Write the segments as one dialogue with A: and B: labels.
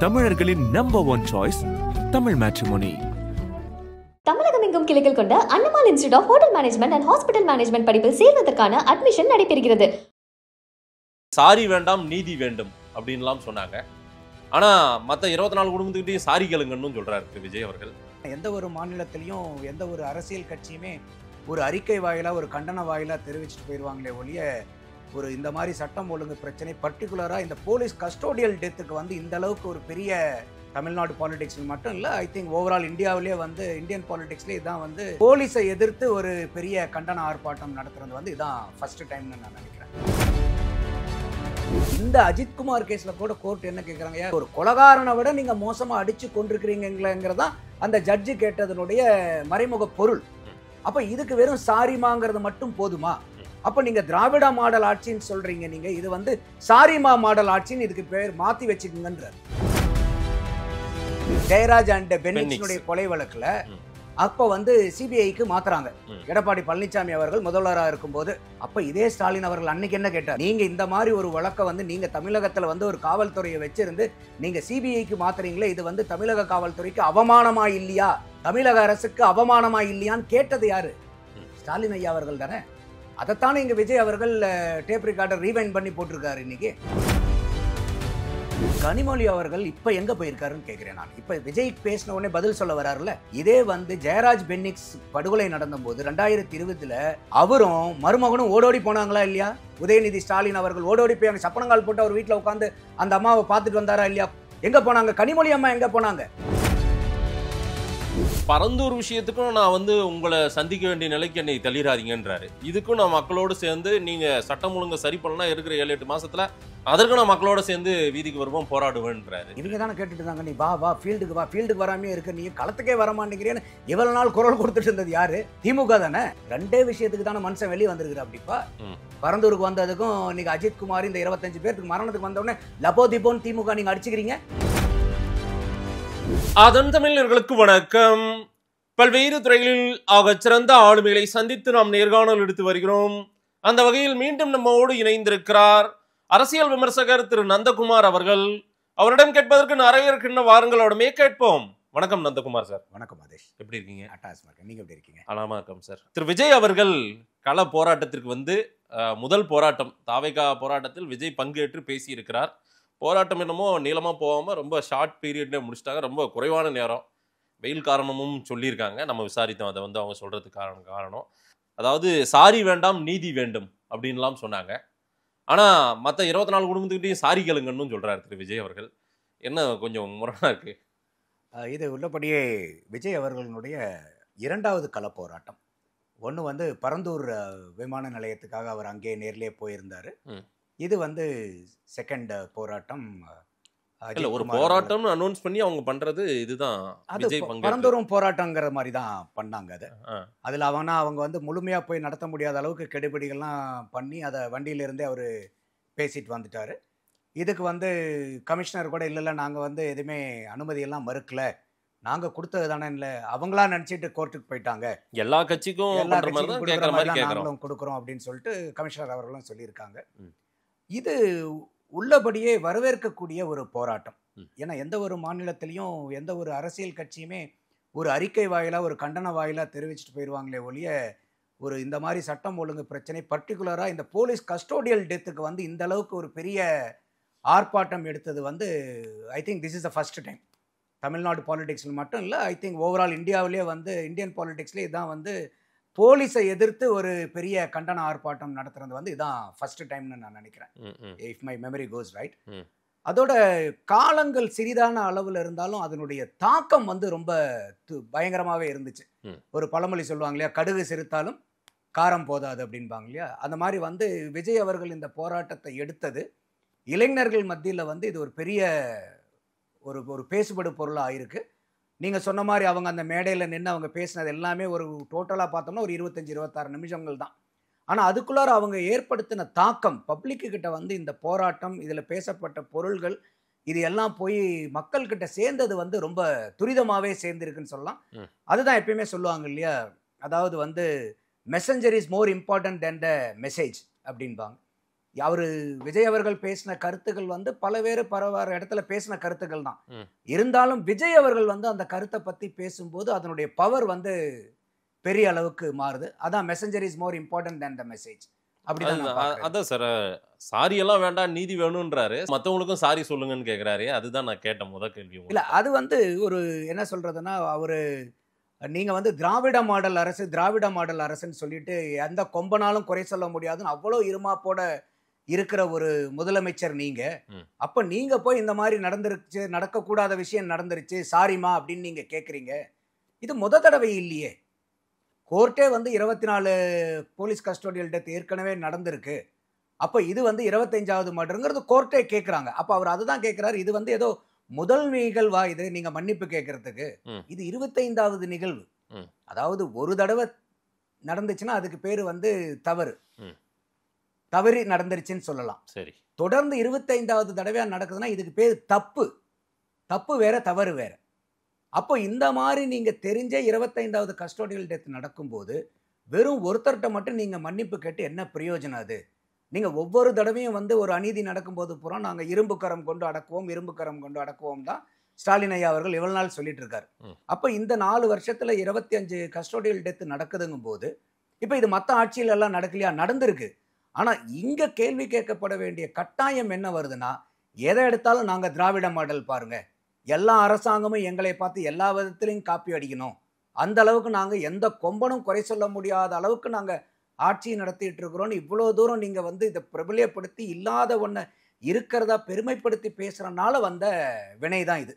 A: தமிழர்களின் number one choice Tamil matrimony.
B: Tamilagam எங்கும் கிளைகள் கொண்ட Annamalai institute of hotel management and hospital management படிப்பில் சேர்வதற்கான அட்மிஷன் நடைபெறுகிறது.
C: சாரி வேண்டாம் நீதி வேண்டும் அப்படின்லாம் சொன்னாங்க. ஆனா மற்ற 24 குடும்பத்துக்கிட்டையும் சாரி கேளுங்கன்னு சொல்றாரு விஜய் அவர்கள்.
D: எந்த ஒரு மாநிலத்திலையும் எந்த ஒரு அரசியல் கட்சியுமே ஒரு அறிக்கை வாயிலா ஒரு கண்டன வாயிலா தெரிவிச்சுட்டு போயிடுவாங்களே ஒழிய ஒரு இந்த மாதிரி சட்டம் ஒழுங்கு பிரச்சனை பர்டிகுலரா இந்த போலீஸ் கஸ்டோடியல் டெத்துக்கு வந்து இந்த அளவுக்கு ஒரு பெரிய தமிழ்நாடு பாலிடிக்ஸில் மட்டும் இல்லை, ஐ திங்க் ஓவரால் இந்தியாவிலேயே வந்து இந்தியன் பாலிடிக்ஸ்லேயே இதான் வந்து போலீஸை எதிர்த்து ஒரு பெரிய கண்டன ஆர்ப்பாட்டம் நடத்துறது வந்து இதான் ஃபர்ஸ்ட் டைம்னு நான் நினைக்கிறேன். இந்த அஜித்குமார் கேஸ்ல கூட கோர்ட் என்ன கேட்குறாங்க, ஒரு கொலகாரனை விட நீங்க மோசமா அடிச்சு கொண்டிருக்கிறீங்கிறதா அந்த ஜட்ஜு கேட்டதனுடைய மறைமுக பொருள். அப்ப இதுக்கு வெறும் சாரிமாங்கிறது மட்டும் போதுமா? அப்ப நீங்க திராவிட மாடல் ஆட்சின்னு சொல்றீங்க, நீங்க இது வந்து சாரிமா மாடல் ஆட்சின்னு இதுக்கு பேர் மாத்தி வச்சுக்கீங்கன்ற. ஜெயராஜ் அண்ட் பென்னிக்ஸினுடைய கொலை வழக்குல அப்ப வந்து சிபிஐக்கு மாத்துறாங்க. எடப்பாடி பழனிசாமி அவர்கள் முதல்வராக இருக்கும்போது அப்ப இதே ஸ்டாலின் அவர்கள் அன்னைக்கு என்ன கேட்டார், நீங்க இந்த மாதிரி ஒரு வழக்கை வந்து நீங்க தமிழகத்துல வந்து ஒரு காவல்துறையை வச்சிருந்து நீங்க சிபிஐக்கு மாத்துறீங்களே, இது வந்து தமிழக காவல்துறைக்கு அவமானமா இல்லையா, தமிழக அரசுக்கு அவமானமா இல்லையான்னு கேட்டது யாரு? ஸ்டாலின் ஐயா அவர்கள் தானே. அதைத்தானே இங்க விஜய் அவர்கள் டேப் ரெக்கார்டர் ரீவைண்ட் பண்ணி போட்டிருக்காரு. இன்னைக்கு கனிமொழி அவர்கள் இப்ப எங்க போயிருக்காருன்னு கேட்கிறேன் நான். இப்ப விஜய் பேசின உடனே பதில் சொல்ல வராருல, இதே வந்து ஜெயராஜ் பென்னிக்ஸ் படுகொலை நடந்த போது 2020 அவரும் மருமகனும் ஓடோடி போனாங்களா இல்லையா? உதயநிதி ஸ்டாலின் அவர்கள் ஓடோடி போய் அங்க சப்பனங்கால் போட்டு அவர் வீட்டுல உட்காந்து அந்த அம்மாவை பார்த்துட்டு வந்தாரா இல்லையா? எங்க போனாங்க? கனிமொழி அம்மா எங்க போனாங்க?
C: பரந்தூர் விஷயத்துக்கும் நான் வந்து உங்களை சந்திக்க வேண்டிய நிலைக்கு என்னை தள்ளிடாதீங்கன்றாரு. இதுக்கும் நான் மக்களோடு சேர்ந்து நீங்க சட்டம் ஒழுங்கை சரி பண்ணலாம் இருக்கிற 7-8 மாசத்துல அதற்கு நான் மக்களோட சேர்ந்து வீதிக்கு வருவோம் போராடுவேன்றாரு.
D: இவங்க தானே கேட்டுட்டு இருந்தாங்க, நீ வா ஃபீல்டுக்கு வா, ஃபீல்டுக்கு வராமே இருக்க, நீ களத்துக்கே வர மாட்டேங்கிறேன்னு இவ்வளவு நாள் குரல் கொடுத்துட்டு இருந்தது யாரு? திமுக தானே. ரெண்டே விஷயத்துக்கு தானே மனுஷன் வெளியே வந்திருக்கிற. அப்படிப்பா பரந்தூருக்கு வந்ததுக்கும் இன்னைக்கு அஜித்குமார் இந்த 25 பேருக்கு மரணத்துக்கு வந்த உடனே லபோ திபோன்னு திமுக நீங்க அடிச்சுக்கிறீங்க.
C: அதன் தமிழர்களுக்கு வணக்கம். பல்வேறு துறைகளில் ஆக சிறந்த ஆளுமைகளை சந்தித்து நாம் நேர்காணல் எடுத்து வருகிறோம். அந்த வகையில் மீண்டும் நம்மோடு இணைந்திருக்கிறார் அரசியல் விமர்சகர் திரு நந்தகுமார் அவர்கள். அவரிடம் கேட்பதற்கு நிறைய இருக்கின்ற வாரங்களோடமே கேட்போம். வணக்கம் நந்தகுமார் சார்.
D: வணக்கம் ஆதேஷ்,
C: எப்படி இருக்கீங்க?
D: நீங்க எப்படி இருக்கீங்க?
C: அலாமா இருக்கும் சார். திரு விஜய் அவர்கள் கள போராட்டத்திற்கு வந்து முதல் போராட்டம் தாவேகா போராட்டத்தில் விஜய் பங்கேற்று பேசியிருக்கிறார். போராட்டம் என்னமோ நீளமாக போகாமல் ரொம்ப ஷார்ட் பீரியட்ல முடிச்சிட்டாங்க. ரொம்ப குறைவான நேரம், வெயில் காரணமும் சொல்லியிருக்காங்க. நம்ம விசாரித்தோம் அதை வந்து அவங்க சொல்கிறதுக்கு காரணம் அதாவது சாரி வேண்டாம் நீதி வேண்டும் அப்படின்லாம் சொன்னாங்க. ஆனால் மற்ற 24 குடும்பத்துக்கிட்டையும் சாரி கேளுங்கன்னு சொல்கிறார் திரு விஜய் அவர்கள். என்ன கொஞ்சம் முரணாக இருக்குது?
D: இது உள்ளபடியே விஜய் அவர்களுடைய இரண்டாவது கள போராட்டம். ஒன்று வந்து பரந்தூர் விமான நிலையத்துக்காக அவர் அங்கே நேர்லேயே போயிருந்தார். இது வந்து செகண்ட் போராட்டம்.
C: இல்ல, ஒரு போராட்டம் அனௌன்ஸ் பண்ணி அவங்க பண்றது இதுதான்.
D: பரந்தூரும் போராட்டங்கிற மாதிரி தான் பண்ணாங்க. அது அதில் அவங்க வந்து முழுமையாக போய் நடத்த முடியாத அளவுக்கு கெடுபிடிகள்லாம் பண்ணி அதை வண்டியிலிருந்தே அவர் பேசிட்டு வந்துட்டார். இதுக்கு வந்து கமிஷனர் கூட இல்லை, நாங்கள் வந்து எதுவுமே அனுமதியெல்லாம் மறுக்கல, நாங்கள் கொடுத்தது தானே, இல்லை அவங்களா நினச்சிட்டு கோர்ட்டுக்கு போயிட்டாங்க,
C: எல்லா கட்சிக்கும்
D: நாங்களும் கொடுக்குறோம் அப்படின்னு சொல்லிட்டு கமிஷனர் அவர்களும் சொல்லியிருக்காங்க. இது உள்ளபடியே வரவேற்கக்கூடிய ஒரு போராட்டம். ஏன்னா எந்த ஒரு மாநிலத்திலையும் எந்த ஒரு அரசியல் கட்சியுமே ஒரு அறிக்கை வாயிலா ஒரு கண்டன வாயிலா தெரிவிச்சுட்டு போயிடுவாங்களே ஒழிய ஒரு இந்த மாதிரி சட்டம் ஒழுங்கு பிரச்சனை பர்டிகுலரா இந்த போலீஸ் கஸ்டோடியல் டெத்துக்கு வந்து இந்த அளவுக்கு ஒரு பெரிய ஆர்ப்பாட்டம் எடுத்தது வந்து I think this is the first time. Tamil Nadu பாலிடிக்ஸில் மட்டும் இல்லை, ஐ திங்க் ஓவரால் இந்தியாவிலேயே வந்து இந்தியன் பாலிடிக்ஸ்லேயே இதான் வந்து போலீஸை எதிர்த்து ஒரு பெரிய கண்டன ஆர்ப்பாட்டம் நடத்துறது வந்து இதான் ஃபர்ஸ்ட் டைம்னு நான் நினைக்கிறேன், if my memory cos right. அதோட காலங்கள் சிறிதான அளவில் இருந்தாலும் அதனுடைய தாக்கம் வந்து ரொம்ப பயங்கரமாகவே இருந்துச்சு. ஒரு பழமொழி சொல்லுவாங்க இல்லையா, கடுகு சிரித்தாலும் காரம் போதாது அப்படின்பாங்க இல்லையா. அந்த மாதிரி வந்து விஜய் அவர்கள் இந்த போராட்டத்தை எடுத்தது இளைஞர்கள் மத்தியில் வந்து இது ஒரு பெரிய ஒரு பேசுபடு பொருளாக ஆயிருக்கு. நீங்கள் சொன்ன மாதிரி அவங்க அந்த மேடையில் நின்று அவங்க பேசினது எல்லாமே ஒரு டோட்டலாக பார்த்தோம்னா ஒரு 25-26 நிமிஷங்கள் தான். ஆனால் அதுக்குள்ளார அவங்க ஏற்படுத்தின தாக்கம் பப்ளிக்கு கிட்ட வந்து இந்த போராட்டம், இதில் பேசப்பட்ட பொருள்கள், இது எல்லாம் போய் மக்கள்கிட்ட சேர்ந்தது வந்து ரொம்ப துரிதமாகவே சேர்ந்துருக்குன்னு சொல்லலாம். அதுதான் எப்பயுமே சொல்லுவாங்க இல்லையா, அதாவது வந்து messenger is more important then the message அப்படின்பாங்க. அவரு விஜய் அவர்கள் பேசின கருத்துக்கள் வந்து பலவேறு இடத்துல பேசின கருத்துக்கள் தான். இருந்தாலும் விஜய் அவர்கள் வந்து அந்த கருத்தை பத்தி பேசும்போது அதனுடைய பவர் வந்து பெரிய அளவுக்கு மாறுது. அதான் messenger is more important than the message.
C: அதான் சார், சாரி எல்லாம் வேண்டாம், நீதி வேணும்ன்றாரு. மற்றவங்களுக்கும் சாரி சொல்லுங்கன்னு கேட்குறாரு. அதுதான் நான் கேட்ட முதல் கேள்வி.
D: இல்லை, அது வந்து ஒரு என்ன சொல்றதுன்னா, அவரு நீங்க வந்து திராவிட மாடல் அரசுன்னு சொல்லிட்டு எந்த கொம்பனாலும் குறை சொல்ல முடியாதுன்னு அவ்வளோ இருமாப்போட இருக்கிற ஒரு முதலமைச்சர் நீங்க. அப்ப நீங்க போய் இந்த மாதிரி நடக்கக்கூடாத விஷயம் நடந்துருச்சு, சாரிமா அப்படின்னு நீங்க கேட்குறீங்க. இது முத தடவை இல்லையே. கோர்ட்டே வந்து 24 போலீஸ் கஸ்டோடியல் டெத் ஏற்கனவே நடந்திருக்கு. அப்போ இது வந்து 25வது மர்டருங்கிறது கோர்ட்டே கேட்குறாங்க. அப்போ அவர் அதுதான் கேட்குறாரு. இது வந்து ஏதோ முதல் நிகழ்வா இது நீங்க மன்னிப்பு கேட்கறதுக்கு? இது 25வது நிகழ்வு. அதாவது ஒரு தடவை நடந்துச்சுன்னா அதுக்கு பேரு வந்து தவறு நடந்துருச்சுன்னு சொல்லலாம். சரி, தொடர்ந்து 25வது தடவையா நடக்குதுன்னா இதுக்கு பேர் தப்பு வேற, தவறு வேற. அப்போ இந்த மாதிரி நீங்க தெரிஞ்ச 25வது கஸ்டோடியல் டெத் நடக்கும்போது வெறும் ஒருத்தர்கிட்ட மட்டும் நீங்க மன்னிப்பு கேட்டு என்ன பிரயோஜனம்? அது நீங்க ஒவ்வொரு தடவையும் வந்து ஒரு அநீதி நடக்கும்போது பூரா நாங்க இரும்பு கரம் கொண்டு அடக்குவோம் தான் ஸ்டாலின் ஐயா அவர்கள் இவ்வளவு நாள் சொல்லிட்டு இருக்காரு. அப்ப இந்த 4 வருஷத்துல 25 கஸ்டோடியல் டெத் நடக்குதுங்கும் போது இப்ப இது மற்ற ஆட்சியில எல்லாம் நடக்கலையா? நடந்திருக்கு. ஆனா இங்க கேள்வி கேட்கப்பட வேண்டிய கட்டாயம் என்ன வருதுன்னா, எதை எடுத்தாலும் நாங்க திராவிட மாடல் பாருங்க, எல்லா அரசாங்கமும் எங்களை பார்த்து எல்லா விதத்திலையும் காப்பி அடிக்கணும், அந்த அளவுக்கு நாங்க எந்த கொம்பனும் குறை சொல்ல முடியாத அளவுக்கு நாங்க ஆட்சியை நடத்திட்டு இருக்கிறோம்னு இவ்வளோ தூரம் நீங்க வந்து இதை பிரபலியப்படுத்தி இல்லாத ஒன்றை இருக்கிறதா பெருமைப்படுத்தி பேசுறதுனால வந்த வினை தான் இது.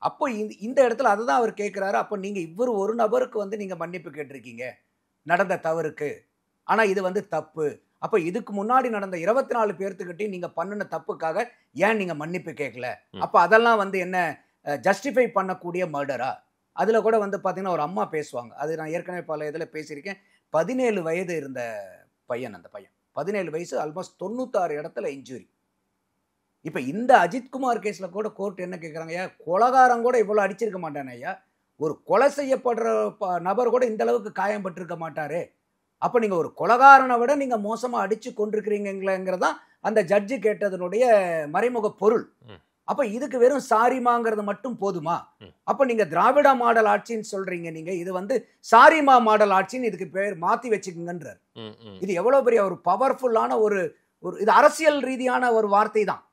D: அப்போ இந்த இடத்துல அதை தான் அவர் கேட்குறாரு. அப்போ நீங்க இவர் ஒரு நபருக்கு வந்து நீங்க மன்னிப்பு கேட்டிருக்கீங்க நடந்த தவறுக்கு, ஆனா இது வந்து தப்பு. அப்போ இதுக்கு முன்னாடி நடந்த 24 பேர்த்துக்கிட்டையும் நீங்க பண்ணின தப்புக்காக ஏன் நீங்க மன்னிப்பு கேட்கல? அப்போ அதெல்லாம் வந்து என்ன ஜஸ்டிஃபை பண்ணக்கூடிய மர்டரா? அதுல கூட வந்து பாத்தீங்கன்னா ஒரு அம்மா பேசுவாங்க. அது நான் ஏற்கனவே பல இதில் பேசியிருக்கேன். 17 வயது இருந்த பையன், அந்த பையன் 17 வயசு, ஆல்மோஸ்ட் 96 இடத்துல இன்ஜுரி. இப்போ இந்த அஜித்குமார் கேஸ்ல கூட கோர்ட் என்ன கேட்குறாங்க, ஐயா கொலகாரம் கூட இவ்வளோ அடிச்சிருக்க மாட்டானே ஐயா, ஒரு கொலை செய்யப்படுற நபர் கூட இந்த அளவுக்கு காயம்பட்டிருக்க மாட்டாரு. அப்போ நீங்க ஒரு கொலகாரனை விட நீங்க மோசமா அடிச்சு கொண்டிருக்கிறீங்கிறதான் அந்த ஜட்ஜு கேட்டதனுடைய மறைமுக பொருள். அப்ப இதுக்கு வெறும் சாரிமாங்கிறது மட்டும் போதுமா? அப்ப நீங்க திராவிட மாடல் ஆட்சின்னு சொல்றீங்க, நீங்க இது வந்து சாரிமா மாடல் ஆட்சின்னு இதுக்கு பேர் மாத்தி வச்சுக்கங்கன்றார். இது எவ்வளவு பெரிய ஒரு பவர்ஃபுல்லான ஒரு இது அரசியல் ரீதியான ஒரு வார்த்தை தான்.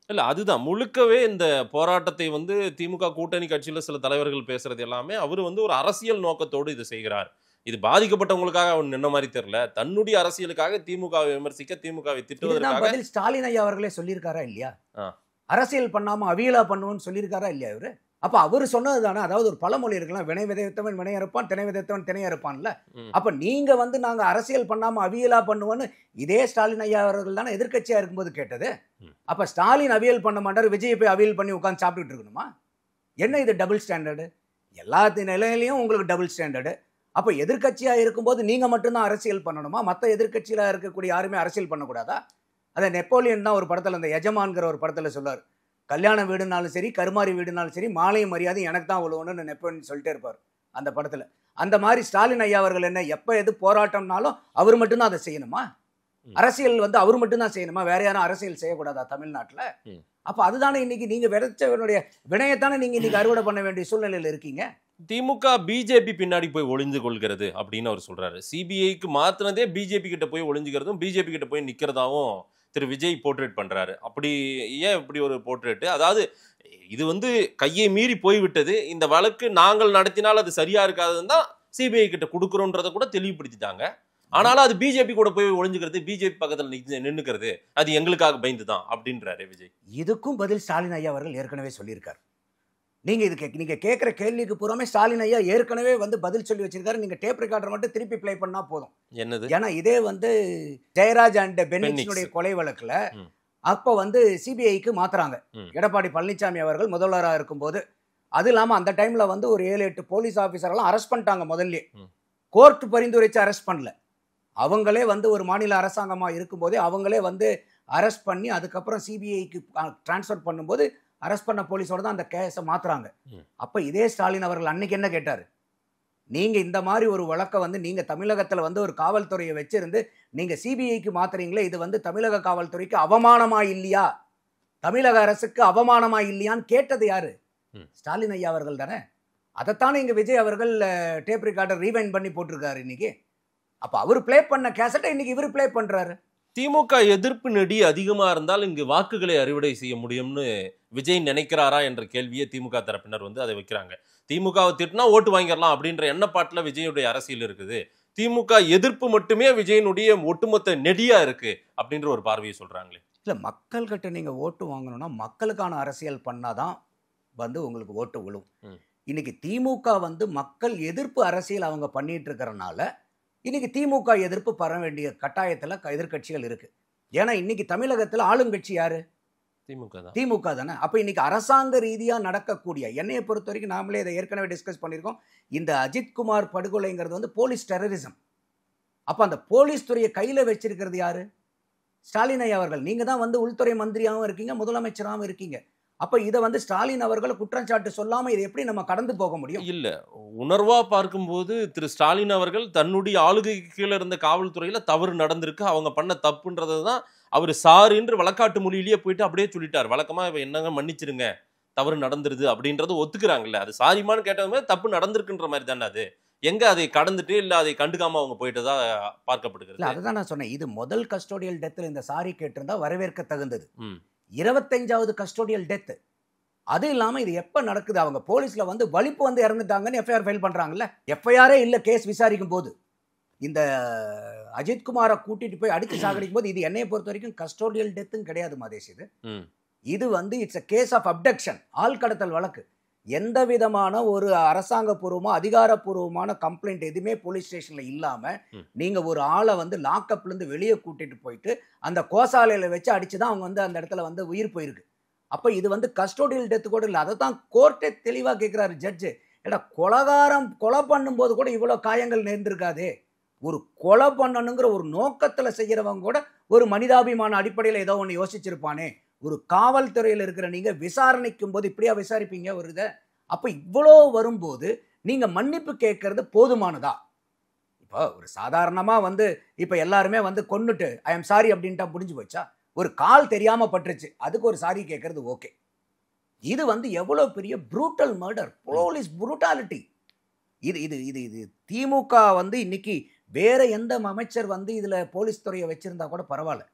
C: இல்ல, அதுதான் முழுக்கவே இந்த போராட்டத்தை வந்து திமுக கூட்டணி கட்சியில சில தலைவர்கள் பேசுறது எல்லாமே அவர் வந்து ஒரு அரசியல் நோக்கத்தோடு இது செய்கிறார். இது பாதிக்கப்பட்டவங்களுக்காக அவர் நின்ன மாதிரி தெரியல, தன்னுடைய அரசியலுக்காக திமுகவை விமர்சிக்க, திமுகவை திட்டுவதற்காக.
D: ஸ்டாலின் ஐயா அவர்களே சொல்லியிருக்காரா இல்லையா? அரசியல் பண்ணாம அவியலா பண்ணுவோன்னு சொல்லியிருக்காரா இல்லையா இவரு? அப்ப அவரு சொன்னது தானே. அதாவது ஒரு பழமொழி இருக்கலாம், வினை விதைத்தவன் வினை அறுப்பான், திணை விதைத்தவன் திணை அறுப்பான்ல. அப்ப நீங்க வந்து நாங்க அரசியல் பண்ணாம அவியலா பண்ணுவோன்னு இதே ஸ்டாலின் ஐயா அவர்கள் தானே எதிர்கட்சியா இருக்கும்போது கேட்டது. அப்ப ஸ்டாலின் அவியல் பண்ண மாட்டாரு, விஜய் போய் அவியல் பண்ணி உட்காந்து சாப்பிட்டுட்டு இருக்கணுமா? என்ன இது டபுள் ஸ்டாண்டர்டு? எல்லாத்து நிலையிலையும் உங்களுக்கு டபுள் ஸ்டாண்டர்டு. அப்ப எதிர்கட்சியா இருக்கும்போது நீங்க மட்டும்தான் அரசியல் பண்ணணுமா? மற்ற எதிர்கட்சியில இருக்கக்கூடிய யாருமே அரசியல் பண்ணக்கூடாதா? அதை நெப்போலியன் தான் ஒரு படத்துல, அந்த எஜமான்கிற ஒரு படத்துல சொல்றாரு, கல்யாண வீடுனாலும் சரி கருமாரி வீடுனாலும் சரி மாலையும் மரியாதையும் எனக்கு தான் உழுவணும்னு நெப்போலியன் சொல்லிட்டே இருப்பார் அந்த படத்துல. அந்த மாதிரி ஸ்டாலின் ஐயா அவர்கள் என்ன, எப்ப எது போராட்டம்னாலும் அவர் மட்டும்தான் அதை செய்யணுமா? அரசியல் வந்து அவர் மட்டும்தான் செய்யணுமா? வேற யாரும் அரசியல் செய்யக்கூடாதா தமிழ்நாட்டுல? அப்ப அதுதானே இன்னைக்கு நீங்க விதைச்சவனுடைய வினையத்தானே நீங்க இன்னைக்கு அறுவடை பண்ண வேண்டிய சூழ்நிலையில இருக்கீங்க.
C: திமுக பிஜேபி பின்னாடி போய் ஒளிந்து கொள்கிறது அப்படின்னு அவர் சொல்றாரு. சிபிஐக்கு மாத்தினதே பிஜேபி கிட்ட போய் ஒளிஞ்சுக்கிறதும் பிஜேபி கிட்ட போய் நிக்கிறதாவும் திரு விஜய் போர்ட்ரேட் பண்றாரு. அப்படி ஏன் இப்படி ஒரு போர்ட்ரேட்? அதாவது இது வந்து கையை மீறி போய்விட்டது, இந்த வழக்கு நாங்கள் நடத்தினால் அது சரியா இருக்காதுன்னு தான் சிபிஐ கிட்ட கொடுக்குறோன்றத கூட தெளிவுபடுத்திட்டாங்க. ஆனாலும் அது பிஜேபி கூட போய் ஒளிஞ்சுக்கிறது, பிஜேபி பக்கத்தில் நின்னுக்கிறது, அது எங்களுக்காக பயந்து தான் அப்படின்றாரு விஜய்.
D: இதுக்கும் பதில் ஸ்டாலின் ஐயா அவர்கள் ஏற்கனவே சொல்லியிருக்காரு. நீங்க கேட்கிற கேள்விக்கு பூராமே ஸ்டாலின் ஐயா ஏற்கனவே வந்து பதில் சொல்லி வச்சிருக்காரு. நீங்க டேப் ரெக்கார்டர் மட்டும் திருப்பி பிளே பண்ணா போதும். என்னது? ஏன்னா இதே வந்து ஜெயராஜ் அண்ட் பென்னிக்ஸினுடைய கொலை வழக்குல அப்ப வந்து சிபிஐக்கு மாத்துறாங்க. எடப்பாடி பழனிசாமி அவர்கள் முதல்வராக இருக்கும்போது. அது இல்லாம அந்த டைம்ல வந்து ஒரு 7-8 போலீஸ் ஆபீசரெல்லாம் அரெஸ்ட் பண்ணிட்டாங்க. முதல்ல கோர்ட் பரிந்துரைச்சு அரெஸ்ட் பண்ணல, அவங்களே வந்து ஒரு மாநில அரசாங்கமா இருக்கும்போதே அவங்களே வந்து அரெஸ்ட் பண்ணி அதுக்கப்புறம் சிபிஐக்கு டிரான்ஸ்ஃபர் பண்ணும்போது அரெஸ்ட் பண்ண போலீஸோட தான் அந்த கேஸை மாத்துறாங்க. அப்ப இதே ஸ்டாலின் அவர்கள் அன்னைக்கு என்ன கேட்டாரு? நீங்க இந்த மாதிரி ஒரு வழக்கை வந்து நீங்க தமிழகத்துல வந்து ஒரு காவல்துறையை வச்சிருந்து நீங்க சிபிஐக்கு மாத்துறீங்களே, இது வந்து தமிழக காவல்துறைக்கு அவமானமா இல்லையா, தமிழக அரசுக்கு அவமானமா இல்லையான்னு கேட்டது யாரு? ஸ்டாலின் ஐயா அவர்கள் தானே. அதைத்தானே இங்க விஜய் அவர்கள் டேப் ரெக்கார்டர் ரீவைண்ட் பண்ணி போட்டிருக்காரு இன்னைக்கு. அப்ப அவர் பிளே பண்ண கேசட்டை இன்னைக்கு இவர் பிளே பண்றாரு.
C: திமுக எதிர்ப்பு நெடி அதிகமா இருந்தால் இங்கு வாக்குகளை அறுவடை செய்ய முடியும்னு விஜய் நினைக்கிறாரா என்ற கேள்வியை திமுக தரப்பினர் வந்து அதை வைக்கிறாங்க. திமுகவை திட்டினா ஓட்டு வாங்கிடலாம் அப்படின்ற எண்ணப்பாட்டுல விஜயுடைய அரசியல் இருக்குது. திமுக எதிர்ப்பு மட்டுமே விஜயனுடைய ஒட்டுமொத்த நெடியா இருக்கு அப்படின்ற ஒரு பார்வையை சொல்றாங்களே.
D: இல்ல, மக்கள்கிட்ட நீங்க ஓட்டு வாங்கணும்னா மக்களுக்கான அரசியல் பண்ணாதான் வந்து உங்களுக்கு ஓட்டு விழும். இன்னைக்கு திமுக வந்து மக்கள் எதிர்ப்பு அரசியல் அவங்க பண்ணிட்டு இருக்கிறனால இன்னைக்கு திமுக எதிர்ப்பு பெற வேண்டிய கட்டாயத்துல எதிர்கட்சிகள் இருக்கு. ஏன்னா இன்னைக்கு தமிழகத்துல ஆளுங்கட்சி யாரு? திமுக தானே. அப்ப இன்னைக்கு அரசாங்க ரீதியா நடக்கக்கூடிய, என்னைய பொறுத்த வரைக்கும் நாமளே இதை ஏற்கனவே டிஸ்கஸ் பண்ணியிருக்கோம், இந்த அஜித்குமார் படுகொலைங்கிறது வந்து போலீஸ் டெரரிசம். அப்ப அந்த போலீஸ் துறையை கையில வச்சிருக்கிறது யாரு? ஸ்டாலின் ஐயா அவர்கள். நீங்க தான் வந்து உள்துறை மந்திரியாகவும் இருக்கீங்க, முதலமைச்சராகவும் இருக்கீங்க. அப்ப இதை வந்து ஸ்டாலின் அவர்கள் குற்றச்சாட்டு சொல்லாம இதை எப்படி நம்ம கடந்து போக முடியும்?
C: இல்ல, உணர்வா பார்க்கும்போது திரு ஸ்டாலின் அவர்கள் தன்னுடைய ஆளுகைக்கு கீழே இருந்த காவல்துறையில தவறு நடந்திருக்கு, அவங்க பண்ண தப்புன்றதை தான் அவர் சாரின்று வழக்காட்டு மொழியிலேயே போயிட்டு அப்படியே சொல்லிட்டார். வழக்கமா என்னங்க மன்னிச்சிருங்க, தவறு நடந்துருது அப்படின்றத ஒத்துக்கிறாங்கல்ல. அது சாரிமான்னு கேட்டது மாதிரி தப்பு நடந்திருக்குன்ற மாதிரி தானே. அது எங்க அதை கடந்துட்டு இல்ல அதை கண்டுக்காம அவங்க போயிட்டதா பார்க்கப்படுகிறது.
D: அதுதான் நான் சொன்னேன், இது முதல் கஸ்டோடியல் டெத்தில் இந்த சாரி கேட்டிருந்தா வரவேற்க தகுந்தது. 25வது கஸ்டோடியல் டெத். அது இல்லாம இது எப்ப நடக்குது? அவங்க போலீஸ்ல வந்து வலிப்பு வந்து இறந்துட்டாங்கன்னு எஃப்ஐஆர் ஃபைல் பண்றாங்கல்ல. எஃப்ஐஆரே இல்ல கேஸ் விசாரிக்கும் போது. இந்த அஜித்குமாரை கூட்டிட்டு போய் அடிச்சு சாகடிக்கும் போது இது என்னைய பொறுத்த வரைக்கும் கஸ்டோடியல் டெத்தும் கிடையாது மதேஷ். இது வந்து it's a case of abduction, ஆள் கடத்தல் வழக்கு. எந்த விதமான ஒரு அரசாங்கப்பூர்வமா அதிகாரப்பூர்வமான கம்ப்ளைண்ட் எதுவுமே போலீஸ் ஸ்டேஷன்ல இல்லாம நீங்க ஒரு ஆளை வந்து லாக்அப்ல இருந்து வெளியே கூட்டிட்டு போயிட்டு அந்த கோசாலையில வச்சு அடிச்சுதான் அவங்க வந்து அந்த இடத்துல வந்து உயிர் போயிருக்கு. அப்ப இது வந்து கஸ்டோடியல் டெத்து கூட இல்லை. அதை தான் கோர்ட்டே தெளிவா கேட்கிறாரு ஜட்ஜு. ஏடா, கொலை பண்ணும்போது கூட இவ்வளவு காயங்கள் நேர்ந்திருக்காதே. ஒரு கொலை பண்ணணுங்கிற ஒரு நோக்கத்துல செய்யறவங்க கூட ஒரு மனிதாபிமான அடிப்படையில் ஏதோ ஒன்று யோசிச்சிருப்பானே. ஒரு காவல்துறையில் இருக்கிற நீங்க விசாரணைக்கும் போது இப்படியா விசாரிப்பீங்க ஒரு இதை? அப்ப இவ்வளோ வரும்போது நீங்க மன்னிப்பு கேட்கறது போதுமானதா? இப்போ ஒரு சாதாரணமா வந்து இப்ப எல்லாருமே வந்து கொன்னுட்டு ஐ எம் சாரி அப்படின்ட்டா முடிஞ்சு போச்சா? ஒரு கால் தெரியாம பட்டுருச்சு, அதுக்கு ஒரு சாரி கேட்கறது ஓகே. இது வந்து எவ்வளவு பெரிய ப்ரூட்டல் மர்டர், போலீஸ் ப்ரூட்டாலிட்டி. இது இது இது இது திமுக வந்து இன்னைக்கு வேற எந்த அமைச்சர் வந்து இதுல போலீஸ் துறையை வச்சிருந்தா கூட பரவாயில்ல,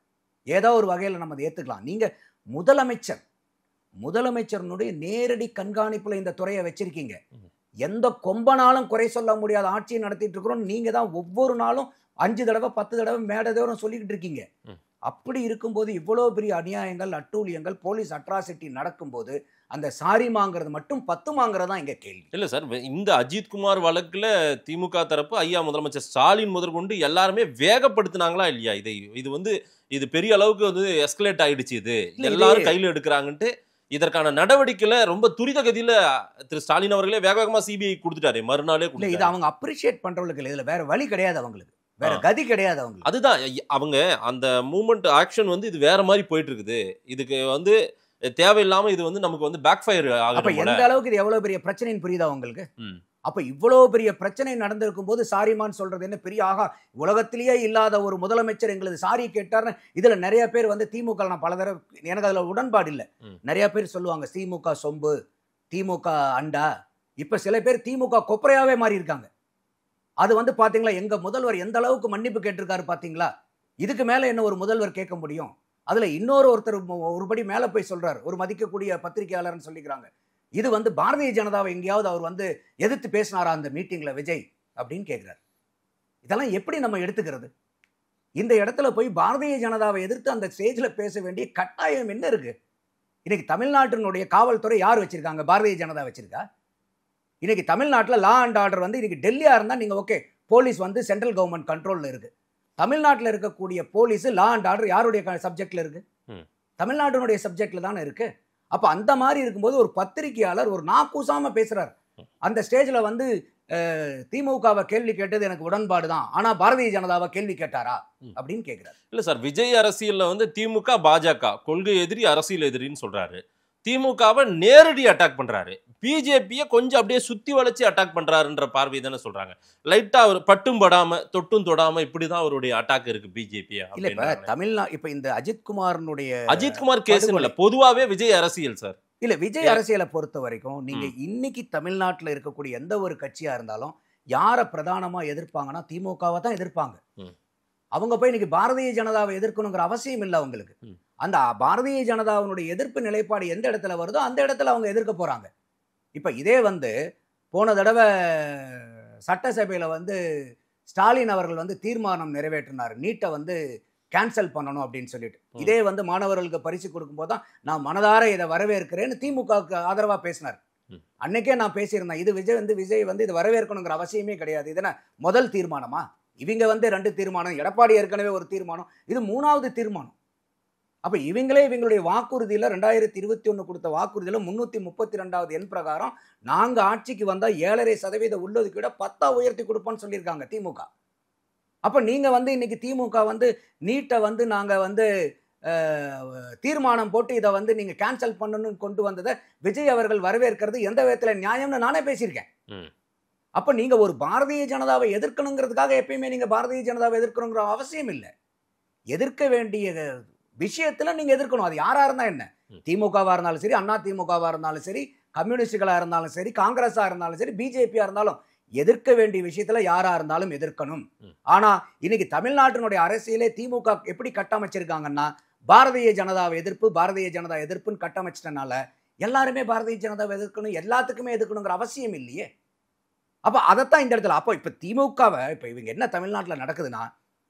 D: ஏதோ ஒரு வகையில் நம்ம அதை ஏத்துக்கலாம். நீங்க முதலமைச்சருடைய நேரடி கண்காணிப்புல இந்த துறையை வச்சிருக்கீங்க. எந்த கொம்பனாலும் குறை சொல்ல முடியாத ஆட்சியை நடத்திட்டு இருக்கிறோம். நீங்க தான் ஒவ்வொரு நாளும் 5 தடவை 10 தடவை மேடதோறும் சொல்லிக்கிட்டு இருக்கீங்க. அப்படி இருக்கும்போது இவ்வளவு பெரிய அநியாயங்கள், அட்டூழியங்கள், போலீஸ் அட்ராசிட்டி நடக்கும்போது அந்த சாரி வாங்குறது மட்டும் 10 வாங்குறதா இங்க கேள்வி.
C: இல்ல சார், இந்த அஜித்குமார் வழக்குல திமுக தரப்பு ஐயா முதலமைச்சர் ஸ்டாலின் முதற்கொண்டு எல்லாருமே வேகப்படுத்தினாங்களா இல்லையா? இது வந்து இது பெரிய அளவுக்கு வந்து எஸ்கலேட் ஆயிடுச்சு, இது எல்லாரும் கையில எடுக்கிறாங்கன்ட்டு இதற்கான நடவடிக்கையில ரொம்ப துரித கதியில திரு ஸ்டாலின் அவர்களே வேக வேகமா சிபிஐ கொடுத்துட்டாரு, மறுநாளே.
D: இது அவங்க அப்ரிஷியேட் பண்றவங்களுக்கு இதுல வேற வழி கிடையாது, அவங்களுக்கு வேற கதி கிடையாது. அவங்க
C: அதுதான் அவங்க அந்த மூவ்மெண்ட் ஆக்ஷன் வந்து இது வேற மாதிரி போயிட்டு இருக்குது. இதுக்கு வந்து தேவையில்லாம இது வந்து நமக்கு வந்து பேக் ஃபயர் ஆகும்.
D: அப்ப எந்த அளவுக்கு இது எவ்வளவு பெரிய பிரச்சனைன்னு புரியுதா உங்களுக்கு? அப்ப இவ்வளவு பெரிய பிரச்சனை நடந்திருக்கும் போது சாரிமான் சொல்றது என்ன பெரிய ஆகா, உலகத்திலேயே இல்லாத ஒரு முதலமைச்சர் எங்களது சாரி கேட்டார்னு. இதுல நிறைய பேர் வந்து திமுக, நான் பல தடவை எனக்கு அதுல உடன்பாடு இல்லை. நிறைய பேர் சொல்லுவாங்க திமுக சொம்பு, திமுக அண்டா. இப்ப சில பேர் திமுக கொப்பரையாவே மாறி இருக்காங்க. அது வந்து பாத்தீங்களா, எங்க முதல்வர் எந்த அளவுக்கு மன்னிப்பு கேட்டிருக்காரு பாத்தீங்களா? இதுக்கு மேல என்ன ஒரு முதல்வர் கேட்க முடியும்? அதுல ஒருத்தர் ஒருபடி மேல போய் சொல்றாரு, ஒரு மதிக்கக்கூடிய பத்திரிகையாளர்னு சொல்லிக்கிறாங்க. இது வந்து பாரதிய ஜனதாவை எங்கேயாவது அவர் வந்து எதிர்த்து பேசினாரா அந்த மீட்டிங்ல விஜய் அப்படின்னு கேட்கிறார். இதெல்லாம் எப்படி நம்ம எடுத்துக்கிறது? இந்த இடத்துல போய் பாரதிய ஜனதாவை எதிர்த்து அந்த ஸ்டேஜ்ல பேச வேண்டிய கட்டாயம் என்ன இருக்கு? இன்னைக்கு தமிழ்நாட்டினுடைய காவல்துறை யார் வச்சிருக்காங்க? பாரதிய ஜனதா வச்சிருக்கா? இன்னைக்கு தமிழ்நாட்டில் லா அண்ட் ஆர்டர் வந்து இன்னைக்கு டெல்லியா இருந்தா நீங்க ஓகே, போலீஸ் வந்து சென்ட்ரல் கவர்மெண்ட் கண்ட்ரோல்ல இருக்கு. தமிழ்நாட்டில் இருக்கக்கூடிய போலீஸ் லா அண்ட் ஆர்டர் யாருடைய சப்ஜெக்ட்ல இருக்கு? தமிழ்நாட்டினுடைய சப்ஜெக்ட்ல தானே இருக்கு. அப்ப அந்த மாதிரி இருக்கும்போது ஒரு பத்திரிகையாளர் ஒரு நாக்கூசாம பேசுறாரு. அந்த ஸ்டேஜ்ல வந்து திமுகவை கேள்வி கேட்டது எனக்கு உடன்பாடு தான், ஆனா பாரதிய ஜனதாவை கேள்வி கேட்டாரா அப்படின்னு கேட்கிறாரு.
C: இல்ல சார், விஜய் அரசியல்ல வந்து திமுக பாஜக கொள்கை எதிரி அரசியல் எதிரின்னு சொல்றாரு. திமுகவை நேரடி அட்டாக் பண்றாரு. பிஜேபியை கொஞ்சம் அப்படியே சுத்தி வளைச்சு அட்டாக் பண்றாருன்ற பார்வை தானே சொல்றாங்க. லைட்டா அவர் பட்டும் படாம தொட்டும் தொடாம இப்படிதான் அவருடைய அட்டாக் இருக்கு பிஜேபியை.
D: இல்ல இப்ப தமிழ்நாடு இப்ப இந்த
C: அஜித்குமார் கேஸ் இல்ல, பொதுவாவே விஜய் அரசியல் சார்.
D: இல்ல விஜய் அரசியலை பொறுத்த வரைக்கும் நீங்க இன்னைக்கு தமிழ்நாட்டுல இருக்கக்கூடிய எந்த ஒரு கட்சியா இருந்தாலும் யாரை பிரதானமா எதிர்ப்பாங்கன்னா திமுகவை தான் எதிர்ப்பாங்க. அவங்க போய் இன்னைக்கு பாரதிய ஜனதாவை எதிர்க்கணுங்கிற அவசியம் இல்லை அவங்களுக்கு. அந்த பாரதிய ஜனதாவினுடைய எதிர்ப்பு நிலைப்பாடு எந்த இடத்துல வருதோ அந்த இடத்துல அவங்க எதிர்க்க போறாங்க. இப்ப இதே போன தடவை சட்டசபையில ஸ்டாலின் அவர்கள் தீர்மானம் நிறைவேற்றினார், நீட்டை கேன்சல் பண்ணணும் அப்படின்னு சொல்லிட்டு. இதே மாணவர்களுக்கு பரிசு கொடுக்கும் போதுதான் நான் மனதார இதை வரவேற்கிறேன்னு திமுகவுக்கு ஆதரவா பேசினார். அன்னைக்கே நான் பேசியிருந்தேன், இது விஜய் இது வரவேற்கணுங்கிற அவசியமே கிடையாது, இதென்ன முதல் தீர்மானமா? இவங்க 2 தீர்மானம், எடப்பாடி ஏற்கனவே ஒரு தீர்மானம், இது 3வது தீர்மானம். அப்ப இவங்களுடைய வாக்குறுதியில 2021 கொடுத்த வாக்குறுதியில 332வது எண் பிரகாரம் நாங்க ஆட்சிக்கு வந்தா 7.5% உள்ளதுக்கு 10 உயர்த்தி கொடுப்போம்னு சொல்லியிருக்காங்க திமுக. அப்ப நீங்க இன்னைக்கு திமுக நீட்டை நாங்க தீர்மானம் போட்டு இதை நீங்க கேன்சல் பண்ணணும்னு கொண்டு வந்ததை விஜய் அவர்கள் வரவேற்கிறது எந்த விதத்துல நியாயம்னு நானே பேசியிருக்கேன். அப்ப நீங்க ஒரு பாரதிய ஜனதாவை எதிர்க்கணுங்கிறதுக்காக எப்பயுமே நீங்க பாரதிய ஜனதாவை எதிர்க்கணுங்கிற அவசியம் இல்லை. எதிர்க்க வேண்டிய விஷயத்துல நீங்க எதிர்க்கணும். அது யாரா இருந்தா என்ன, திமுகவா இருந்தாலும் சரி, அண்ணா திமுகவா இருந்தாலும் சரி, கம்யூனிஸ்டுகளா இருந்தாலும் சரி, காங்கிரஸா இருந்தாலும் சரி, பிஜேபியா இருந்தாலும் எதிர்க்க வேண்டிய விஷயத்துல யாரா இருந்தாலும் எதிர்க்கணும். ஆனா இன்னைக்கு தமிழ்நாட்டினுடைய அரசியலே திமுக எப்படி கட்டமைச்சிருக்காங்கன்னா பாரதிய ஜனதாவை எதிர்ப்பு, பாரதிய ஜனதா எதிர்ப்புன்னு கட்டமைச்சிட்டனால எல்லாருமே பாரதிய ஜனதாவை எதிர்க்கணும், எல்லாத்துக்குமே எதிர்க்கணுங்கிற அவசியம் இல்லையே. அப்ப அதைத்தான் இந்த இடத்துல இப்ப திமுகவை இப்ப இவங்க என்ன தமிழ்நாட்டில் நடக்குதுன்னா,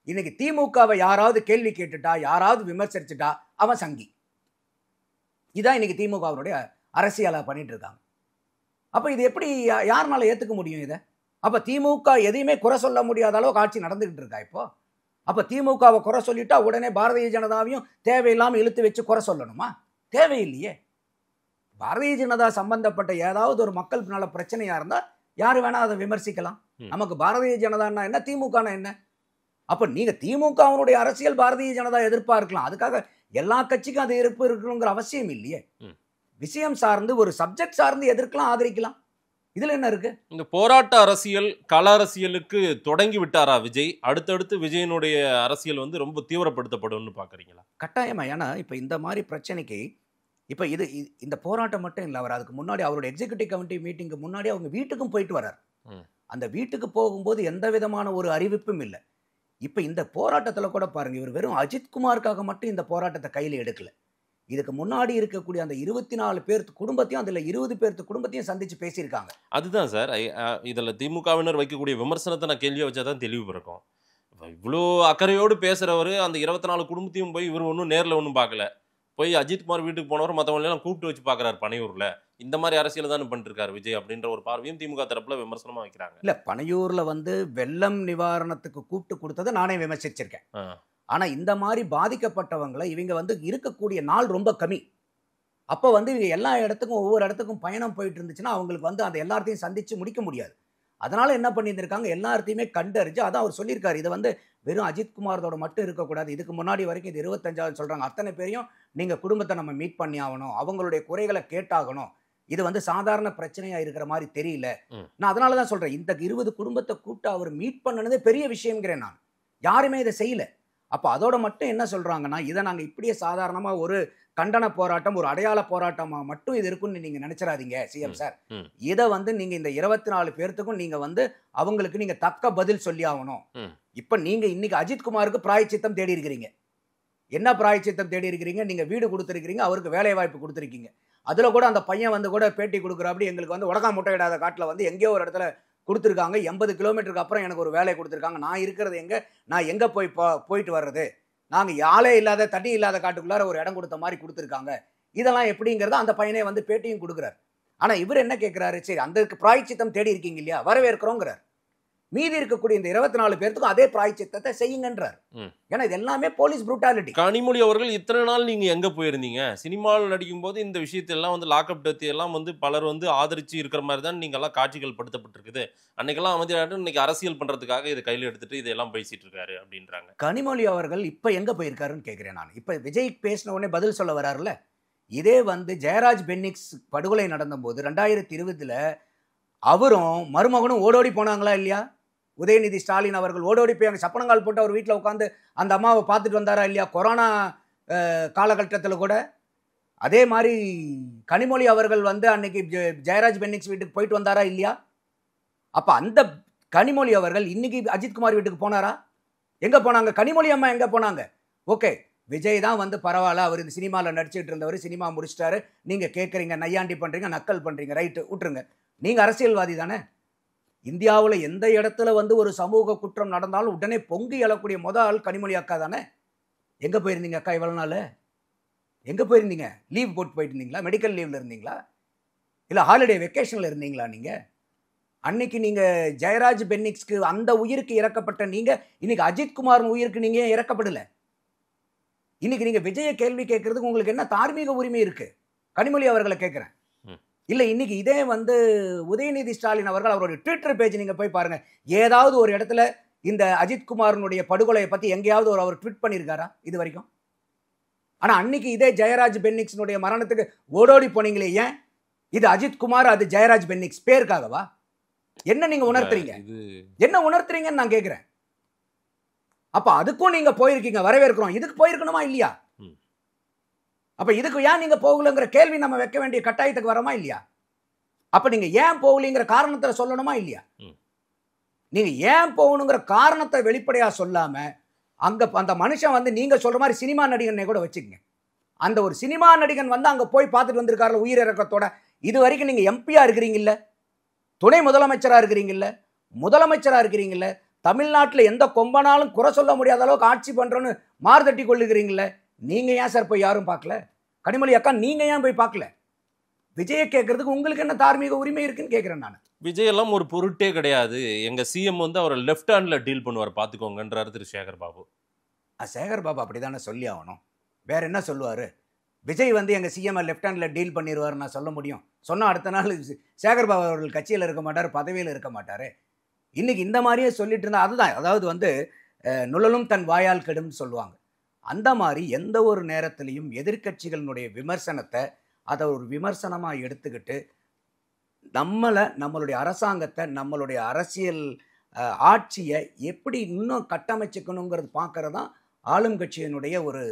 D: இன்னைக்கு திமுகவை யாராவது கேள்வி கேட்டுட்டா, யாராவது விமர்சிச்சுட்டா அவன் சங்கி. இதான் இன்னைக்கு திமுகவுடைய அரசியலை பண்ணிட்டு இருக்காங்க. அப்ப இது எப்படி யாருனால ஏத்துக்க முடியும் இதை? அப்ப திமுக எதையுமே குறை சொல்ல முடியாத அளவுக்கு ஆட்சி நடந்துகிட்டு இருக்கா இப்போ. அப்ப திமுகவை குறை சொல்லிட்டா உடனே பாரதிய ஜனதாவையும் தேவையில்லாம இழுத்து வச்சு குறை சொல்லணுமா? தேவையில்லையே. பாரதிய ஜனதா சம்பந்தப்பட்ட ஏதாவது ஒரு மக்கள் நல பிரச்சனையா இருந்தா யாரு வேணா அதை விமர்சிக்கலாம். நமக்கு பாரதிய ஜனதான்னா என்ன, திமுகனா என்ன? அப்ப நீங்க திமுகவுடைய அரசியல் பாரதிய ஜனதா எதிர்ப்பா இருக்கலாம், அதுக்காக எல்லா கட்சிக்கும் அது எதிர்ப்பு இருக்கணுங்கிற அவசியம் இல்லையே. விஷயம் சார்ந்து ஒரு சப்ஜெக்ட் சார்ந்து எதிர்க்கலாம், ஆதரிக்கலாம். இதுல என்ன இருக்கு?
C: இந்த போராட்ட அரசியல் கள அரசியலுக்கு தொடங்கி விட்டாரா விஜய்? அடுத்தடுத்து விஜயனுடைய அரசியல் ரொம்ப தீவிரப்படுத்தப்படும்னு பாக்குறீங்களா?
D: கட்டாயமா. ஏன்னா இப்ப இந்த மாதிரி பிரச்சனைக்கு இப்ப இந்த போராட்டம் மட்டும் இல்லை, அவர் அதுக்கு முன்னாடி அவருடைய எக்ஸிகியூட்டிவ் கமிட்டி மீட்டிங்க்கு முன்னாடி அவங்க வீட்டுக்கும் போயிட்டு வர்றார். அந்த வீட்டுக்கு போகும்போது எந்த விதமான ஒரு அறிவிப்பும் இல்லை. இப்ப இந்த போராட்டத்துல கூட பாருங்க, இவர் வெறும் அஜித்குமாருக்காக மட்டும் இந்த போராட்டத்தை கையில எடுக்கல. இதுக்கு முன்னாடி இருக்கக்கூடிய அந்த 24 பேர்த்து குடும்பத்தையும், அதுல 20 பேர்த்து குடும்பத்தையும் சந்திச்சு பேசியிருக்காங்க.
C: அதுதான் சார், இதுல திமுகவினர் வைக்கக்கூடிய விமர்சனத்தை நான் கேள்வியை வச்சாதான் தெளிவு பிறக்கும். இவ்வளோ அக்கறையோடு பேசுறவர் அந்த 24 குடும்பத்தையும் போய் இவர் ஒன்றும் நேரில் ஒன்றும் பார்க்கல, போய் அஜித்குமார் வீட்டுக்கு போனவர் மற்றவங்களெல்லாம் கூப்பிட்டு வச்சு பார்க்குறாரு பனையூரில். இந்த மாதிரி அரசியல் தானே பண்ணிருக்காரு விஜய் அப்படின்ற ஒரு பார்வையும் திமுக தரப்புல விமர்சனமா வைக்கிறாங்க.
D: இல்ல, பனையூர்ல வெள்ளம் நிவாரணத்துக்கு கூப்பிட்டு கொடுத்ததை நானே விமர்சிச்சிருக்கேன். ஆனா இந்த மாதிரி பாதிக்கப்பட்டவங்களை இவங்க இருக்கக்கூடிய நாள் ரொம்ப கம்மி. அப்போ இவங்க எல்லா இடத்துக்கும் ஒவ்வொரு இடத்துக்கும் பயணம் போயிட்டு இருந்துச்சுன்னா அவங்களுக்கு அந்த எல்லாத்தையும் சந்திச்சு முடிக்க முடியாது. அதனால என்ன பண்ணியிருந்திருக்காங்க, எல்லாத்தையுமே கண்டறிஞ்சு, அதான் அவர் சொல்லியிருக்காரு, இதை வெறும் அஜித்குமாரோட மட்டும் இருக்கக்கூடாது, இதுக்கு முன்னாடி வரைக்கும் இது 25வது சொல்றாங்க, அத்தனை பேரையும் நீங்க குடும்பத்தை நம்ம மீட் பண்ணி ஆகணும், அவங்களுடைய குறைகளை கேட்டாகணும், இது சாதாரண பிரச்சனையா இருக்கிற மாதிரி தெரியல. நான் அதனாலதான் சொல்றேன், இந்த 20 குடும்பத்தை கூப்பிட்டு அவர் மீட் பண்ணனதே பெரிய விஷயம்ங்கிறேன் நான். யாருமே இதை செய்யல. அப்ப அதோட மட்டும் என்ன சொல்றாங்கன்னா, இதை நாங்க இப்படியே சாதாரணமா ஒரு கண்டன போராட்டம், ஒரு அடையாள போராட்டமா மட்டும் இது இருக்குன்னு நீங்க நினைச்சிடாதீங்க சிஎம் சார். இதை நீங்க இந்த 24 பேர்த்துக்கும் நீங்க அவங்களுக்கு நீங்க தக்க பதில் சொல்லி ஆகணும். இப்ப நீங்க இன்னைக்கு அஜித்குமாருக்கு பிராயச்சித்தம் தேடி இருக்கிறீங்க. என்ன பிராயச்சித்தம் தேடி இருக்கிறீங்க? நீங்க வீடு கொடுத்துருக்கீங்க, அவருக்கு வேலை வாய்ப்பு கொடுத்துருக்கீங்க. அதுல கூட அந்த பையன் கூட பேட்டி கொடுக்குறாப்படி, எங்களுக்கு உடக்கா முட்டை இடாத காட்டுல எங்கேயோ ஒரு இடத்துல கொடுத்துருக்காங்க, 80 கிலோமீட்டருக்கு அப்புறம் எனக்கு ஒரு வேலையை கொடுத்துருக்காங்க, நான் இருக்கிறது எங்க, நான் எங்க போயிட்டு வர்றது, நாங்க யாழே இல்லாத தண்ணி இல்லாத காட்டுக்குள்ளார ஒரு இடம் கொடுத்த மாதிரி கொடுத்துருக்காங்க, இதெல்லாம் எப்படிங்கிறத அந்த பையனே பேட்டியும் கொடுக்குறாரு. ஆனா இவர் என்ன கேட்கிறாரு, சரி அந்த பிராயச்சித்தம் தேடி இருக்கீங்க இல்லையா, வரவேற்கிறோங்கிறார். மீதி இருக்கக்கூடிய இந்த 24 பேருக்கும் அதே பிராயச்சித்தத்தை செய்யுங்கன்றார். ஏன்னா இது எல்லாமே போலீஸ் புரூட்டாலிட்டி.
C: கனிமொழி அவர்கள் இத்தனை நாள் நீங்க எங்க போயிருந்தீங்க? சினிமாவில் நடிக்கும் போது இந்த விஷயத்தெல்லாம் லாக்அப் டெத் எல்லாம் பலர் ஆதரிச்சு இருக்கிற மாதிரி தான் நீங்க எல்லாம் காட்சிகள் படுத்தப்பட்டிருக்குது. அன்னைக்கெல்லாம் அமைதியாட்டு இன்னைக்கு அரசியல் பண்றதுக்காக இதை கையில் எடுத்துட்டு இதெல்லாம் பேசிட்டு இருக்காரு அப்படின்றாங்க.
D: கனிமொழி அவர்கள் இப்ப எங்க போயிருக்காருன்னு கேட்கிறேன் நான். இப்ப விஜய் பேசின உடனே பதில் சொல்ல வராருல்ல, இதே வந்து ஜெயராஜ் பென்னிக்ஸ் படுகொலை நடந்தபோது 2020 அவரும் மருமகனும் ஓடோடி போனாங்களா இல்லையா? உதயநிதி ஸ்டாலின் அவர்கள் ஓடோடி போய் அங்கே சப்பனங்கால் போட்டு அவர் வீட்டில் உட்காந்து அந்த அம்மாவை பார்த்துட்டு வந்தாரா இல்லையா? கொரோனா காலகட்டத்தில் கூட அதே மாதிரி கனிமொழி அவர்கள் வந்து அன்னைக்கு ஜெயராஜ் பென்னிக்ஸ் வீட்டுக்கு போயிட்டு வந்தாரா இல்லையா? அப்போ அந்த கனிமொழி அவர்கள் இன்னைக்கு அஜித்குமார் வீட்டுக்கு போனாரா? எங்கே போனாங்க? கனிமொழி அம்மா எங்கே போனாங்க? ஓகே, விஜய் தான் வந்து பரவாயில்ல, அவர் இந்த சினிமாவில் நடிச்சுட்டு இருந்தவர், சினிமா முடிச்சிட்டாரு, நீங்கள் கேட்குறீங்க, நையாண்டி பண்ணுறீங்க, நக்கல் பண்ணுறீங்க, ரைட்டு விட்டுருங்க. நீங்கள் அரசியல்வாதி தானே. இந்தியாவில் எந்த இடத்துல வந்து ஒரு சமூக குற்றம் நடந்தாலும் உடனே பொங்கி எழக்கூடிய ஆள் கனிமொழி அக்கா தானே. எங்கே போயிருந்தீங்க அக்கா இவ்வளோ நாள்? எங்கே போயிருந்தீங்க? லீவ் போட்டு போயிட்டு இருந்தீங்களா? மெடிக்கல் லீவில் இருந்தீங்களா? இல்லை ஹாலிடே வெக்கேஷனில் இருந்தீங்களா? நீங்கள் அன்னைக்கு நீங்கள் ஜெயராஜ் பென்னிக்ஸ்க்கு அந்த உயிருக்கு இறக்கப்பட்ட நீங்கள் இன்னைக்கு அஜித்குமார் உயிருக்கு நீங்கள் இறக்கப்படலை. இன்னைக்கு நீங்கள் விஜயை கேள்வி கேட்கறதுக்கு உங்களுக்கு என்ன தார்மீக உரிமை இருக்கு? கனிமொழி அவர்களை கேட்குறேன். இல்லை, இன்னைக்கு இதே வந்து உதயநிதி ஸ்டாலின் அவர்கள் அவருடைய ட்விட்டர் பேஜ் நீங்கள் போய் பாருங்க, ஏதாவது ஒரு இடத்துல இந்த அஜித்குமாரனுடைய படுகொலையை பற்றி எங்கேயாவது அவர் ட்வீட் பண்ணியிருக்காரா இது வரைக்கும்? ஆனால் அன்னைக்கு இதே ஜெயராஜ் பென்னிக்ஸ்னுடைய மரணத்துக்கு ஓடோடி போனீங்களே, ஏன்? இது அஜித்குமார், அது ஜெயராஜ் பென்னிக்ஸ் பேருக்காகவா? என்ன நீங்க உணர்த்துறீங்க? என்ன உணர்த்துறீங்கன்னு நான் கேட்கிறேன். அப்ப அதுக்கும் நீங்க போயிருக்கீங்க, வரவேற்கிறோம். இதுக்கு போயிருக்கணுமா இல்லையா? அப்ப இதுக்கு ஏன் நீங்க போகலங்கிற கேள்வி நம்ம வைக்க வேண்டிய கட்டாயத்துக்கு வரமா இல்லையா? அப்ப நீங்க ஏன் போகலங்கிற காரணத்தை சொல்லணுமா இல்லையா? நீங்க ஏன் போகணுங்கிற காரணத்தை வெளிப்படையா சொல்லாம அங்க அந்த மனுஷன் வந்து நீங்க சொல்ற மாதிரி சினிமா நடிகனை கூட வச்சுக்கங்க. அந்த ஒரு சினிமா நடிகன் வந்து அங்க போய் பார்த்துட்டு வந்திருக்காருல உயிரிழக்கத்தோட. இது வரைக்கும் நீங்க எம்பியா இருக்கிறீங்கல்ல, துணை முதலமைச்சரா இருக்கிறீங்கல்ல, முதலமைச்சரா இருக்கிறீங்கல்ல, தமிழ்நாட்டில் எந்த கொம்பனாலும் குறை சொல்ல முடியாத அளவுக்கு ஆட்சி பண்றோன்னு மார்தட்டி கொள்ளுகிறீங்கல்ல, நீங்க ஏன் சார் போய் யாரும் பார்க்கல? கனிமொழி அக்கா நீங்க ஏன் போய் பார்க்கல? விஜயை கேட்கறதுக்கு உங்களுக்கு என்ன தார்மீக உரிமை இருக்குன்னு கேட்கிறேன் நான்.
C: விஜய் எல்லாம் ஒரு பொருட்டே கிடையாது, எங்க சிஎம் வந்து அவரை லெஃப்ட் ஹேண்ட்ல டீல் பண்ணுவார் பாத்துக்கோங்கன்றாரு திரு சேகர் பாபு.
D: சேகர் பாபு அப்படிதானே சொல்லி ஆகணும், வேற என்ன சொல்லுவாரு? விஜய் வந்து எங்க சிஎம் லெஃப்ட் ஹேண்ட்ல டீல் பண்ணிடுவார் நான் சொல்ல முடியும்? சொன்னா அடுத்த நாள் சேகர் பாபு அவர்கள் கட்சியில் இருக்க மாட்டார், பதவியில் இருக்க மாட்டாரு. இன்னைக்கு இந்த மாதிரியே சொல்லிட்டு இருந்தா அதுதான், அதாவது வந்து நுழலும் தன் வாயால் கெடும்னு சொல்லுவாங்க. அந்த மாதிரி எந்த ஒரு நேரத்திலையும் எதிர்கட்சிகளினுடைய விமர்சனத்தை அதை ஒரு விமர்சனமாக எடுத்துக்கிட்டு நம்மளுடைய அரசாங்கத்தை, நம்மளுடைய அரசியல் ஆட்சியை எப்படி இன்னும் கட்டமைச்சுக்கணுங்கிறது பார்க்கறது தான் ஆளும் கட்சியினுடைய ஒரு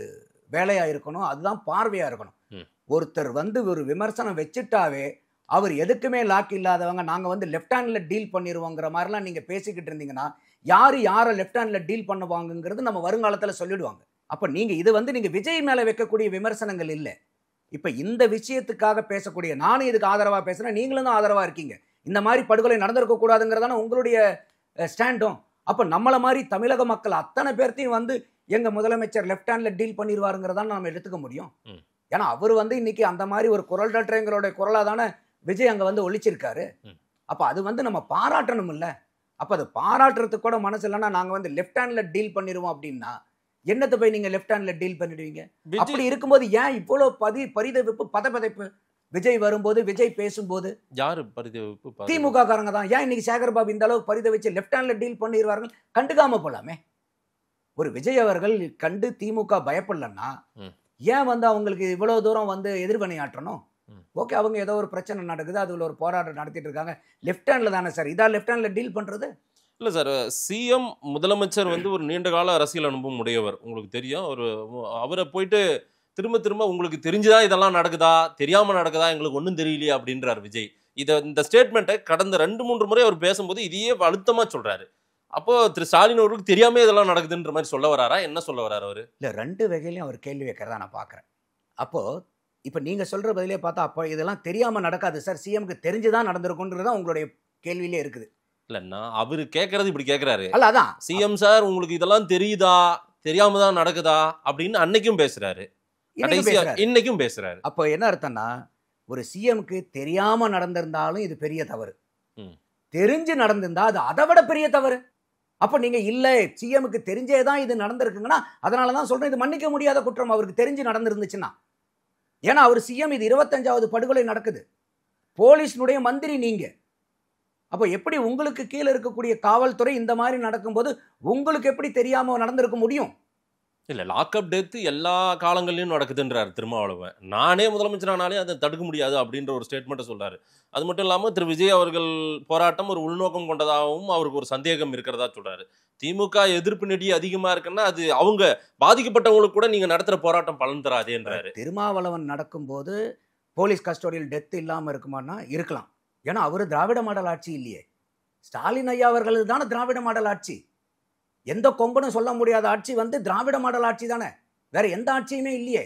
D: வேலையாக இருக்கணும், அதுதான் பார்வையாக இருக்கணும். ஒருத்தர் வந்து ஒரு விமர்சனம் வச்சுட்டாவே அவர் எதுக்குமே லாக் இல்லாதவங்க, நாங்கள் வந்து லெஃப்ட் ஹேண்டில் டீல் பண்ணிடுவோங்கிற மாதிரிலாம் நீங்கள் பேசிக்கிட்டு இருந்தீங்கன்னா யாரை லெஃப்ட் ஹேண்டில் டீல் பண்ணுவாங்கங்கிறது நம்ம வருங்காலத்தில் சொல்லிடுவாங்க. அப்போ நீங்கள் இது வந்து நீங்கள் விஜய் மேலே வைக்கக்கூடிய விமர்சனங்கள் இல்லை. இப்போ இந்த விஷயத்துக்காக பேசக்கூடிய நானும் இதுக்கு ஆதரவாக பேசுகிறேன், நீங்களும் தான் ஆதரவாக இருக்கீங்க. இந்த மாதிரி படுகொலை நடந்திருக்கக்கூடாதுங்கிறதான உங்களுடைய ஸ்டாண்டும். அப்போ நம்மளை மாதிரி தமிழக மக்கள் அத்தனை பேர்த்தையும் வந்து எங்கள் முதலமைச்சர் லெஃப்ட் ஹேண்டில் டீல் பண்ணிடுவாருங்கிறதான நம்ம எடுத்துக்க முடியும். ஏன்னா அவர் வந்து இன்னைக்கு அந்த மாதிரி ஒரு குரல் டற்றங்களோட குரலாக தானே விஜய் அங்கே வந்து ஒழிச்சிருக்காரு. அப்போ அது வந்து நம்ம பாராட்டணும் இல்லை? அப்போ அது பாராட்டுறதுக்கு கூட மனசு இல்லைன்னா நாங்கள் வந்து லெஃப்ட் ஹேண்டில் டீல் பண்ணிடுவோம் அப்படின்னா என்னத்தை போய் நீங்க லெஃப்ட் ஹேண்ட்ல டீல் பண்ணிடுவீங்க? அப்படி இருக்கும்போது ஏன் இவ்வளவு பரிதவிப்பு பதப்பதைப்பு? விஜய் வரும்போது, விஜய் பேசும்போது
C: யாரு பரிதவிப்பு?
D: திமுக காரங்க தான். ஏன் இன்னைக்கு சேகர் பாபு இந்த அளவுக்கு பரிதவிச்சு லெஃப்ட் ஹேண்ட்ல டீல் பண்ணிடுவார்கள்? கண்டுக்காம போலாமே. ஒரு விஜய் அவர்கள் கண்டு திமுக பயப்படலன்னா ஏன் வந்து அவங்களுக்கு இவ்வளவு தூரம் வந்து எதிர்வினையாற்றணும்? ஓகே, அவங்க ஏதோ ஒரு பிரச்சனை நடக்குது, அதுல ஒரு போராட்டம் நடத்திட்டு இருக்காங்க, லெஃப்ட் ஹேண்ட்ல தானே சார், இதான் லெஃப்ட் ஹேண்ட்ல டீல் பண்றது?
C: இல்லை சார், சிஎம் முதலமைச்சர் வந்து ஒரு நீண்ட கால அரசியல் அனுபவம் உடையவர், உங்களுக்கு தெரியும். அவரை போயிட்டு திரும்ப திரும்ப உங்களுக்கு தெரிஞ்சுதான் இதெல்லாம் நடக்குதா, தெரியாம நடக்குதா, எங்களுக்கு ஒன்றும் தெரியலையா அப்படின்றார் விஜய். இந்த ஸ்டேட்மெண்ட்டை கடந்த 2-3 முறை அவர் பேசும்போது இதையே அழுத்தமா சொல்றாரு. அப்போ திரு ஸ்டாலின் அவர்களுக்கு தெரியாம இதெல்லாம் நடக்குதுன்ற மாதிரி சொல்ல வராரா? என்ன சொல்ல வராரு அவரு? இல்லை,
D: 2 வகையிலையும் அவர் கேள்வி வைக்கிறதா நான் பார்க்குறேன். அப்போ இப்போ நீங்க சொல்ற பதிலே பார்த்தா அப்போ இதெல்லாம் தெரியாம நடக்காது சார், சிஎம்க்கு தெரிஞ்சுதான் நடந்திருக்குன்றதான் உங்களுடைய கேள்வியிலே இருக்குது.
C: இல்லைன்னா அவரு கேட்கறது இப்படி கேட்கிறாரு.
D: அல்ல, அதான் சிஎம்
C: சார் உங்களுக்கு இதெல்லாம் தெரியுதா, தெரியாம தான் நடக்குதா அப்படின்னு அன்னைக்கும் பேசுறாரு, இன்னைக்கும் பேசுறாரு.
D: அப்போ என்ன அர்த்தம்னா, ஒரு சிஎம்க்கு தெரியாம நடந்திருந்தாலும் இது பெரிய தவறு, தெரிஞ்சு நடந்திருந்தா அது அதை விட பெரிய தவறு. அப்போ நீங்க இல்ல சிஎம்க்கு தெரிஞ்சேதான் இது நடந்திருக்குங்கன்னா அதனாலதான் சொல்றேன் இது மன்னிக்க முடியாத குற்றம் அவருக்கு தெரிஞ்சு நடந்திருந்துச்சுன்னா. ஏன்னா அவர் சிஎம், இது 25வது படுகொலை நடக்குது, போலீஸ்னுடைய மந்திரி நீங்க. அப்போ எப்படி உங்களுக்கு கீழே இருக்கக்கூடிய காவல்துறை இந்த மாதிரி நடக்கும்போது உங்களுக்கு எப்படி தெரியாம நடந்திருக்க முடியும்?
C: இல்ல லாக்அப் டெத் எல்லா காலங்கள்லயும் நடக்குதுன்றாரு திருமாவளவன். நானே முதலமைச்சரானாலே அதை தடுக்க முடியாது அப்படின்ற ஒரு ஸ்டேட்மெண்ட்டை சொல்றாரு. அது மட்டும் இல்லாம திரு விஜய் அவர்கள் போராட்டம் ஒரு உள்நோக்கம் கொண்டதாகவும் அவருக்கு ஒரு சந்தேகம் இருக்கிறதா சொல்றாரு. திமுக எதிர்ப்பு நெடி அதிகமா இருக்குன்னா அது அவங்க பாதிக்கப்பட்டவங்களுக்கு கூட நீங்க நடத்துற போராட்டம் பலன் தராதேன்றாரு.
D: திருமாவளவன் நடக்கும்போது போலீஸ் கஸ்டோடியல் டெத் இல்லாம இருக்குமானா இருக்கலாம். ஏன்னா அவரு திராவிட மாடல் ஆட்சி இல்லையே. ஸ்டாலின் ஐயா அவர்களது தானே திராவிட மாடல் ஆட்சி. எந்த கொம்பனும் சொல்ல முடியாத ஆட்சி வந்து திராவிட மாடல் ஆட்சி தானே, வேற எந்த ஆட்சியுமே இல்லையே.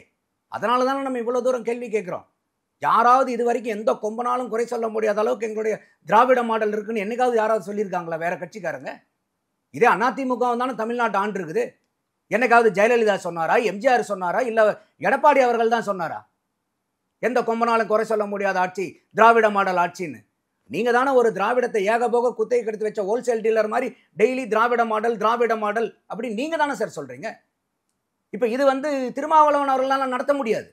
D: அதனால தானே நம்ம இவ்வளவு தூரம் கேள்வி கேட்கிறோம். யாராவது இது வரைக்கும் எந்த கொம்பனாலும் குறை சொல்ல முடியாத அளவுக்கு எங்களுடைய திராவிட மாடல் இருக்குன்னு என்னைக்காவது யாராவது சொல்லியிருக்காங்களா வேற கட்சிக்காரங்க? இதே அதிமுக தானே தமிழ்நாட்டு ஆண்டு இருக்குது. என்னைக்காவது ஜெயலலிதா சொன்னாரா, எம்ஜிஆர் சொன்னாரா, இல்ல எடப்பாடி அவர்கள் தான் சொன்னாரா எந்த கொம்பனாலும் குறை சொல்ல முடியாத ஆட்சி திராவிட மாடல் ஆட்சின்னு? நீங்க தானே ஒரு திராவிடத்தை ஏகபோக குத்தைக்கு எடுத்து வச்ச ஹோல்சேல் டீலர் மாதிரி டெய்லி திராவிட மாடல் அப்படி நீங்க தானே சார் சொல்றீங்க. இப்ப இது வந்து திருமாவளவன் அவர்களால நடத்த முடியாது.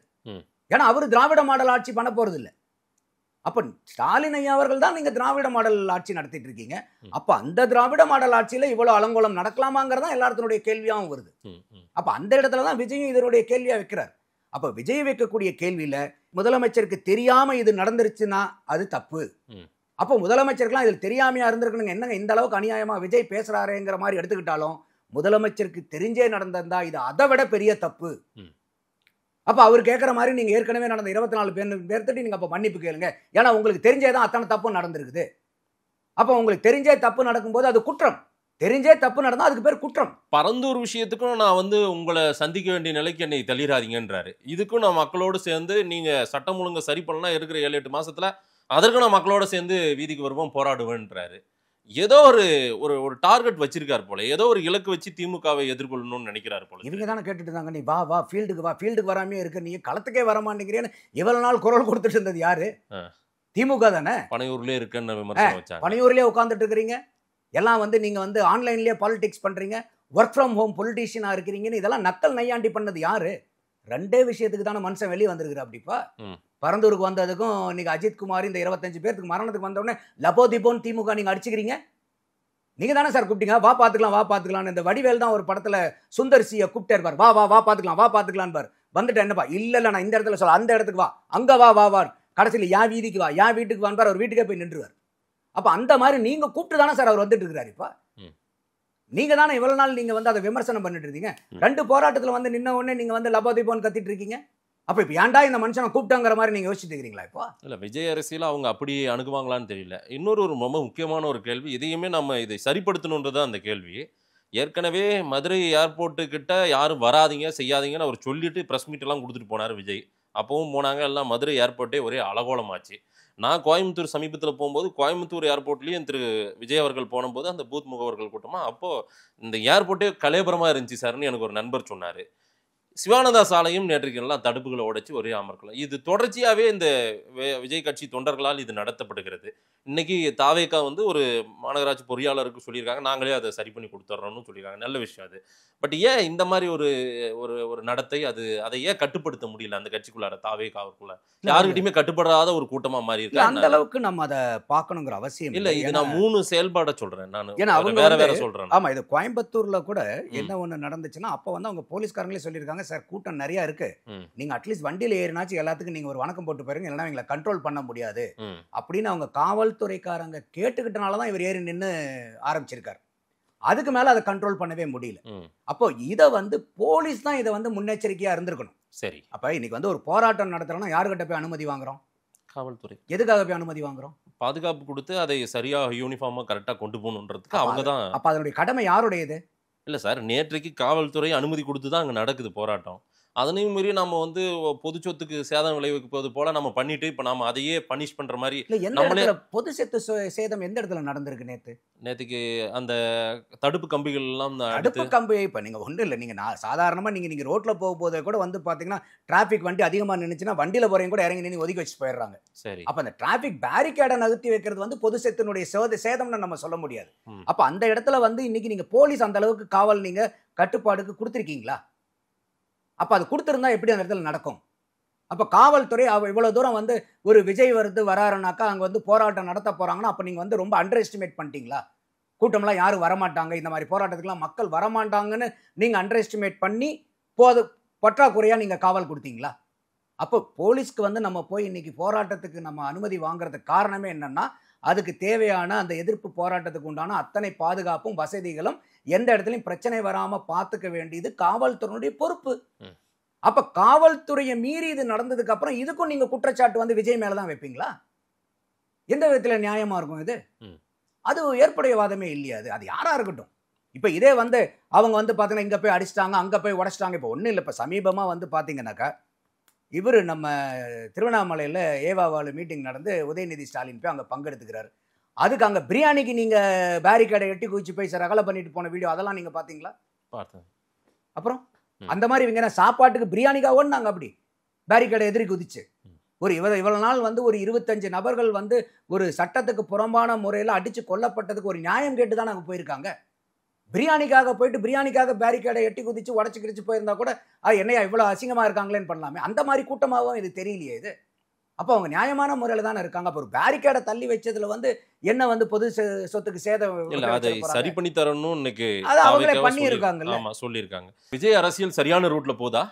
D: ஏன்னா அவரு திராவிட மாடல் ஆட்சி பண்ண போறது இல்லை. அப்ப ஸ்டாலின் ஐயா அவர்கள் தான் நீங்க திராவிட மாடல் ஆட்சி நடத்திட்டு இருக்கீங்க. அப்ப அந்த திராவிட மாடல் ஆட்சியில இவ்வளவு அலங்கோலம் நடக்கலாமாங்கிறதா எல்லாத்தினுடைய கேள்வியாகவும் வருது. அப்ப அந்த இடத்துலதான் விஜயும் இதனுடைய கேள்வியா வைக்கிறார். அப்ப விஜய் வைக்கக்கூடிய கேள்வியில முதலமைச்சருக்கு தெரியாம இது நடந்துருச்சுன்னா அது தப்பு. அப்போ முதலமைச்சருக்குலாம் இதில் தெரியாமையா இருந்திருக்கணுங்க. என்னங்க இந்த அளவுக்கு அநியாயமா விஜய் பேசுறாருங்கிற மாதிரி எடுத்துக்கிட்டாலும் முதலமைச்சருக்கு தெரிஞ்சே நடந்திருந்தா இது அதை விட பெரிய தப்பு. அப்ப அவர் கேட்கிற மாதிரி நீங்க ஏற்கனவே நடந்த 24 பேர்த்திட்டு நீங்க அப்ப மன்னிப்பு கேளுங்க. ஏன்னா உங்களுக்கு தெரிஞ்சேதான் அத்தனை தப்பு நடந்திருக்குது. அப்ப உங்களுக்கு தெரிஞ்சே தப்பு நடக்கும்போது அது குற்றம். தெரிஞ்சே தப்பு நடந்தா அதுக்கு பேர் குற்றம்.
C: பரந்தூர் விஷயத்துக்கும் நான் வந்து உங்களை சந்திக்க வேண்டிய நிலைக்கு என்னை தள்ளிடாதீங்கன்றாரு. இதுக்கும் நான் மக்களோடு சேர்ந்து நீங்க சட்டம் ஒழுங்கை சரி பண்ணலாம் இருக்கிற 7-8 மாசத்துல அதற்கு நான் மக்களோட சேர்ந்து வீதிக்கு வருவோம் போராடுவேன்றாரு. ஏதோ ஒரு ஒரு டார்கெட் வச்சிருக்காரு போல, ஏதோ ஒரு இலக்கு வச்சு திமுகவை எதிர்கொள்ளணும்னு நினைக்கிறாரு போல.
D: இவங்க தானே கேட்டுட்டு இருந்தாங்க, நீ வா ஃபீல்டுக்கு வராமே இருக்க, நீ களத்துக்கே வரமாட்டேங்கிறேன்னு இவ்வளவு நாள் குரல் கொடுத்துட்டு இருந்தது யாரு? திமுக தானே.
C: பனையூர்லயே இருக்குன்னு விமர்சனம் வச்சாங்க.
D: பனையூர்லயே உட்கார்ந்துட்டு இருக்கிறீங்க. எல்லாம் வந்து நீங்க வந்து ஆன்லைன்லயே பாலிடிக்ஸ் பண்றீங்க, ஒர்க் ஃப்ரம் ஹோம் பொலிட்டீஷியனா இருக்கிறீங்கன்னு இதெல்லாம் நக்கல் நையாண்டி பண்ணது யாரு? 2 விஷயத்துக்கு தானே மனுஷன் வெளியே வந்திருக்கிற. அப்படிப்பா பரந்தூருக்கு வந்ததுக்கும் இன்னைக்கு அஜித் குமார் இந்த 25 பேருக்கு மரணத்துக்கு வந்த உடனே லபோ திபோன்னு திமுக நீங்க அடிச்சுக்கிறீங்க. நீங்க தானே சார் கூப்பிட்டீங்க, வா பாத்துக்கலாம். இந்த வடிவேல் தான் ஒரு படத்துல சுந்தர்சியை கூப்பிட்டே இருப்பார், வா பாத்துக்கலாம் பார். வந்துட்டு என்னப்பா, இல்ல நான் இந்த இடத்துல சொல்ல, அந்த இடத்துக்கு வா, அங்க வா கடைசியில் என் வீதிக்கு வா, என் வீட்டுக்கு வான்பார், அவர் வீட்டுக்கே போய் நின்றுவார். அப்ப அந்த மாதிரி நீங்க கூப்பிட்டு தானே சார் அவர் வந்துட்டு இருக்கிறாரு. இப்ப நீங்க தானே இவ்வளவு நாள் நீங்க வந்து அதை விமர்சனம் பண்ணிட்டு இருக்கீங்க. 2 போராட்டத்துல வந்து நின்ன உடனே நீங்க வந்து லபோ திபோன்னு கத்திட்டு இருக்கீங்க. அப்ப இப்ப ஏன்டா இந்த மனுஷனை கூப்பிட்டாங்கிற மாதிரி நீங்க யோசிச்சுட்டு இருக்கீங்களா? இப்போ
C: இல்ல விஜய் அரசியல அவங்க அப்படி அணுகுவாங்களான்னு தெரியல. இன்னொரு ரொம்ப முக்கியமான ஒரு கேள்வி, இதையுமே நம்ம இதை சரிப்படுத்தணுன்றது அந்த கேள்வி. ஏற்கனவே மதுரை ஏர்போர்ட்டு கிட்ட யாரும் வராதிங்க செய்யாதீங்கன்னு அவர் சொல்லிட்டு ப்ரெஸ் மீட் எல்லாம் கொடுத்துட்டு போனார் விஜய். அப்பவும் போனாங்க, எல்லாம் மதுரை ஏர்போர்ட்டே ஒரே அலகோலமாச்சு. நான் கோயம்புத்தூர் சமீபத்தில் போகும்போது கோயம்புத்தூர் ஏர்போர்ட்லேயும் திரு விஜய் அவர்கள் போனபோது அந்த பூத் முகவர்கள் கூட்டமாக அப்போது இந்த ஏர்போர்ட்டே கலேபரமாக இருந்துச்சு சார்னு எனக்கு ஒரு நண்பர் சொன்னார். சிவானந்தா சாலையும் நேற்றைக்கு எல்லாம் தடுப்புகளை உடைச்சு ஒரே அமர்க்கலாம். இது தொடர்ச்சியாகவே இந்த விஜய் கட்சி தொண்டர்களால் இது நடத்தப்படுகிறது. இன்னைக்கு தாவேக்கா வந்து ஒரு மாநகராட்சி பொறியாளருக்கு சொல்லியிருக்காங்க, நாங்களே அதை சரி பண்ணி கொடுத்துட்றோம்னு சொல்லியிருக்காங்க. நல்ல விஷயம் அது. பட் ஏன் இந்த மாதிரி ஒரு ஒரு நடத்தை, அதை ஏன் கட்டுப்படுத்த முடியல அந்த கட்சிக்குள்ளார? தாவேக்காவுக்குள்ள யாருக்கிட்டையுமே கட்டுப்படாத ஒரு கூட்டமா மாறி இருக்கு.
D: அந்த அளவுக்கு நம்ம அதை பார்க்கணுங்கிற அவசியம்
C: இல்ல. இது நான் 3 செயல்பாடை சொல்றேன், நான் வேற சொல்றேன்.
D: ஆமா, இது கோயம்புத்தூர்ல கூட என்ன ஒண்ணு நடந்துச்சுன்னா, அப்ப வந்து அவங்க போலீஸ்காரங்களே சொல்லியிருக்காங்க, சார் கூட்டம் நிறைய இருக்கு, நீங்க அட்லீஸ்ட் வண்டியில ஏறினாச்சும் எல்லாத்துக்கும் நீங்க ஒரு வணக்கம் போட்டு போயிருங்க, இல்லைன்னா எங்களை கண்ட்ரோல் பண்ண முடியாது அப்படின்னு அவங்க காவல்துறைக்காரங்க கேட்டுக்கிட்டனாலதான் இவர் ஏறி நின்று ஆரம்பிச்சிருக்காரு. அதுக்கு மேல அதை கண்ட்ரோல் பண்ணவே முடியல. அப்போ இதை வந்து போலீஸ் தான் இதை வந்து முன்னெச்சரிக்கையா இருந்திருக்கணும். சரி, அப்ப இன்னைக்கு வந்து ஒரு போராட்டம் நடத்துறோம்னா யாருக்கிட்ட போய் அனுமதி வாங்குறோம்? காவல்துறை. எதுக்காக போய் அனுமதி வாங்குறோம்?
C: பாதுகாப்பு கொடுத்து அதை சரியா யூனிஃபார்மா கரெக்டா கொண்டு போகணுன்றதுக்கு அவங்க தான்.
D: அப்ப அதனுடைய கடமை யாருடையது?
C: இல்ல சார், நேற்றைக்கு காவல்துறை அனுமதி கொடுத்து தான் அங்க நடக்குது போராட்டம். அதனையும் மீறி நம்ம வந்து பொது சொத்துக்கு சேதம் விளைவிப்பது போல நம்ம பண்ணிட்டு இப்ப நாம அதையே பனிஷ் பண்ற மாதிரி.
D: நம்மளே பொது சொத்து சேதம் எந்த இடத்துல நடந்திருக்கு? நேற்றுக்கு
C: அந்த தடுப்பு கம்பிகள் எல்லாம்,
D: தடுப்பு கம்பி இப்ப நீங்க ஒண்ணு இல்ல, நீங்க சாதாரணமா நீங்க ரோட்ல போகும்போது கூட வந்து பாத்தீங்கன்னா டிராபிக் வண்டி அதிகமா நின்னுச்சுன்னா வண்டியில போறவங்க கூட இறங்கி நின்று ஒதுக்கி வச்சு போயிடுறாங்க. சரி, அப்ப அந்த டிராபிக் பேரிகேடை நகர்த்தி வைக்கிறது வந்து பொது சொத்தினுடைய சேதம்னு நம்ம சொல்ல முடியாது. அப்ப அந்த இடத்துல வந்து இன்னைக்கு நீங்க போலீஸ் அந்த அளவுக்கு காவல் நீங்க கட்டுப்பாடுக்கு கொடுத்துருக்கீங்களா? அப்ப அது கொடுத்திருந்தா எப்படி அந்த இடத்துல நடக்கும்? அப்ப காவல்துறை இவ்வளவு தூரம் வந்து ஒரு விஜய் வராருனாக்கா அங்க வந்து போராட்டம் நடத்த போறாங்கன்னா அப்ப நீங்க வந்து ரொம்ப அண்டர் எஸ்டிமேட் பண்ணிட்டீங்களா? கூட்டம்லாம் யாரும் வரமாட்டாங்க, இந்த மாதிரி போராட்டத்துக்குலாம் மக்கள் வரமாட்டாங்கன்னு நீங்க அண்டர் எஸ்டிமேட் பண்ணி பற்றாக்குறையா நீங்க காவல் கொடுத்தீங்களா? அப்போ போலீஸ்க்கு வந்து நம்ம போய் இன்னைக்கு போராட்டத்துக்கு நம்ம அனுமதி வாங்குறதுக்கு காரணமே என்னன்னா, அதுக்கு தேவையான அந்த எதிர்ப்பு போராட்டத்துக்கு உண்டான அத்தனை பாதுகாப்பும் வசதிகளும் எந்த இடத்துலையும் பிரச்சனை வராம பார்த்துக்க வேண்டியது காவல்துறையினுடைய பொறுப்பு. அப்ப காவல்துறையை மீறி இது நடந்ததுக்கு அப்புறம் இதுக்கும் நீங்க குற்றச்சாட்டு வந்து விஜய் மேலதான் வைப்பீங்களா? எந்த விதத்துல நியாயமா இருக்கும் இது? அது ஏற்புடையவாதமே இல்லையா? அது யாரா இருக்கட்டும். இப்ப இதே வந்து அவங்க வந்து பாத்தீங்கன்னா இங்க போய் அடிச்சிட்டாங்க, அங்க போய் உடைச்சிட்டாங்க. இப்ப ஒண்ணும் இல்லை. இப்ப சமீபமா வந்து பாத்தீங்கன்னாக்கா இவர் நம்ம திருவண்ணாமலையில் ஏவாவாலு மீட்டிங் நடந்து உதயநிதி ஸ்டாலின் போய் அங்கே பங்கெடுத்துக்கிறாரு. அதுக்கு அங்கே பிரியாணிக்கு நீங்கள் பேரிகேடை எட்டி குதிச்சு போய் ரகலை பண்ணிட்டு போன வீடியோ அதெல்லாம் நீங்கள் பார்த்தீங்களா? பார்த்தேன். அப்புறம் அந்த மாதிரி இவங்க என்ன சாப்பாட்டுக்கு பிரியாணிக்காக ஓடினாங்க அப்படி பேரிகேடை எதிரி குதிச்சு. இவ்வளவு நாள் வந்து ஒரு 25 நபர்கள் வந்து ஒரு சட்டத்துக்கு புறம்பான முறையில் அடித்து கொல்லப்பட்டதுக்கு ஒரு நியாயம் கேட்டு தான் நாங்கள் போயிருக்காங்க. பிரியாணிக்காக போயிட்டு பிரியாணிக்காக பேரிகேடை எட்டி குதிச்சு உடச்சு கிடிச்சு போயிருந்தா கூட என்னையா இவ்வளோ அசிங்கமாக இருக்காங்களேன்னு பண்ணலாமே. அந்த மாதிரி கூட்டமாகவும் இது தெரியலையே இது. அப்போ அவங்க நியாயமான முறையில் தானே இருக்காங்க. அப்போ ஒரு பேரிகேடை தள்ளி வச்சதுல வந்து என்ன வந்து பொது சொத்துக்கு சேதம்
C: அதை சரி பண்ணி தரணும் இன்னைக்கு
D: அதை அவங்களே பண்ணியிருக்காங்கல்ல.
C: ஆமா சொல்லியிருக்காங்க. விஜய் அரசியல் சரியான ரூட்ல போதா?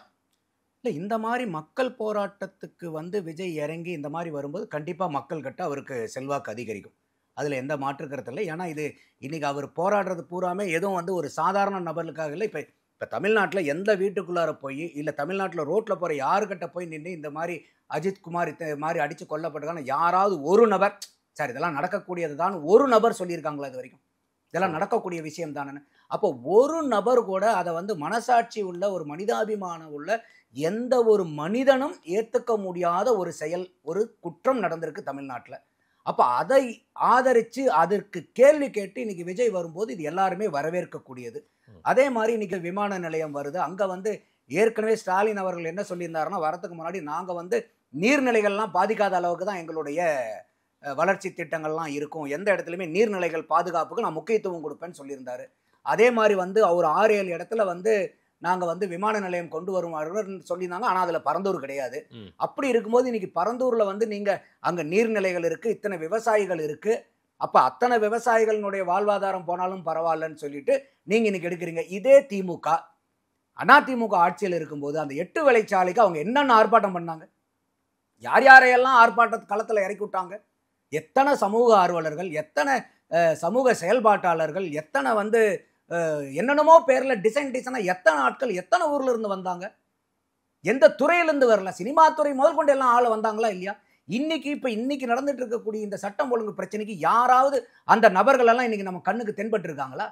D: இல்லை, இந்த மாதிரி மக்கள் போராட்டத்துக்கு வந்து விஜய் இறங்கி இந்த மாதிரி வரும்போது கண்டிப்பாக மக்கள் கிட்ட அவருக்கு செல்வாக்கு அதிகரிக்கும். அதில் எந்த மாற்று கருத்து இல்லை. ஏன்னா இது இன்றைக்கி அவர் போராடுறது பூராமே எதுவும் வந்து ஒரு சாதாரண நபர்களுக்காக இல்லை. இப்போ தமிழ்நாட்டில் எந்த வீட்டுக்குள்ளார போய் இல்லை தமிழ்நாட்டில் ரோட்டில் போகிற யாருக்கிட்ட போய் நின்று இந்த மாதிரி அஜித்குமார் இந்த மாதிரி அடித்து கொல்லப்பட்டிருக்காங்க யாராவது ஒரு நபர் சார் இதெல்லாம் நடக்கக்கூடியது தான் ஒரு நபர் சொல்லியிருக்காங்களா இது வரைக்கும்? இதெல்லாம் நடக்கக்கூடிய விஷயம் தானே. அப்போ ஒரு நபர் கூட அதை வந்து மனசாட்சி உள்ள ஒரு மனிதாபிமானம் உள்ள எந்த ஒரு மனிதனும் ஏற்றுக்க முடியாத ஒரு செயல், ஒரு குற்றம் நடந்திருக்கு தமிழ்நாட்டில். அப்போ அதை ஆதரித்து அதற்கு கேள்வி கேட்டு இன்னைக்கு விஜய் வரும்போது இது எல்லாருமே வரவேற்கக்கூடியது. அதே மாதிரி இன்னைக்கு விமான நிலையம் வருது. அங்கே வந்து ஏற்கனவே ஸ்டாலின் அவர்கள் என்ன சொல்லியிருந்தாருன்னா, வரத்துக்கு முன்னாடி நாங்கள் வந்து நீர்நிலைகள்லாம் பாதிக்காத அளவுக்கு தான் எங்களுடைய வளர்ச்சி திட்டங்கள்லாம் இருக்கும், எந்த இடத்துலையுமே நீர்நிலைகள் பாதுகாப்புக்கு நான் முக்கியத்துவம் கொடுப்பேன்னு சொல்லியிருந்தாரு. அதே மாதிரி வந்து அவர் 6-7 இடத்துல வந்து நாங்கள் வந்து விமான நிலையம் கொண்டு வருவார்கள் சொல்லியிருந்தாங்க. ஆனால் அதில் பரந்தூர் கிடையாது. அப்படி இருக்கும்போது இன்னைக்கு பரந்தூரில் வந்து நீங்கள் அங்கே நீர்நிலைகள் இருக்குது, இத்தனை விவசாயிகள் இருக்குது. அப்போ அத்தனை விவசாயிகளினுடைய வாழ்வாதாரம் போனாலும் பரவாயில்லன்னு சொல்லிட்டு நீங்கள் இன்னைக்கு எடுக்கிறீங்க. இதே திமுக அதிமுக ஆட்சியில் இருக்கும்போது அந்த 8 வழிச்சாலைக்கு அவங்க என்னென்ன ஆர்ப்பாட்டம் பண்ணாங்க, யார் யாரையெல்லாம் ஆர்ப்பாட்ட களத்தில் இறக்கி விட்டாங்க, எத்தனை சமூக ஆர்வலர்கள், எத்தனை சமூக செயல்பாட்டாளர்கள், எத்தனை வந்து என்னென்னமோ பேரில் டிசைனாக எத்தனை ஆட்கள் எத்தனை ஊரில் இருந்து வந்தாங்க, எந்த துறையிலேருந்து வரல, சினிமா துறை முதல் கொண்டு எல்லாம் ஆள வந்தாங்களா இல்லையா? இன்னைக்கு நடந்துட்டு இருக்கக்கூடிய இந்த சட்டம் ஒழுங்கு பிரச்சனைக்கு யாராவது அந்த நபர்கள் எல்லாம் இன்னைக்கு நம்ம கண்ணுக்கு தென்பட்டு இருக்காங்களா?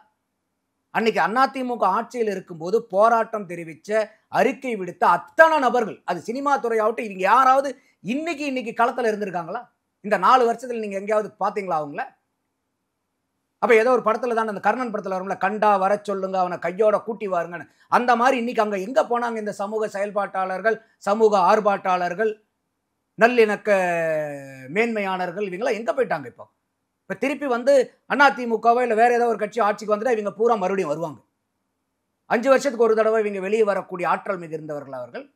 D: அன்னைக்கு அதிமுக ஆட்சியில் இருக்கும்போது போராட்டம் தெரிவித்த அறிக்கை விடுத்த அத்தனை நபர்கள், அது சினிமா துறையாகட்டும், இவங்க யாராவது இன்னைக்கு களத்தில் இருந்திருக்காங்களா? இந்த 4 வருஷத்துல நீங்க எங்கேயாவது பாத்தீங்களா அவங்கள? அப்ப ஏதோ ஒரு படத்துல தான் அந்த கர்ணன் படத்துல வரும்ல, கண்டா வர சொல்லுங்க அவனை கையோட கூட்டி வாருங்கன்னு. அந்த மாதிரி இன்னைக்கு அங்க எங்க போனாங்க இந்த சமூக செயல்பாட்டாளர்கள், சமூக ஆர்ப்பாட்டாளர்கள், நல்லிணக்க மேன்மையாளர்கள், இவங்களாம் எங்க போயிட்டாங்க? இப்போ திருப்பி வந்து அதிமுகவோ இல்லை வேற ஏதோ ஒரு கட்சி ஆட்சிக்கு வந்துட்டா இவங்க பூரா மறுபடியும் வருவாங்க. 5 வருஷத்துக்கு ஒரு தடவை இவங்க வெளியே வரக்கூடிய ஆற்றல் மிக இருந்தவர்கள் அவர்கள்.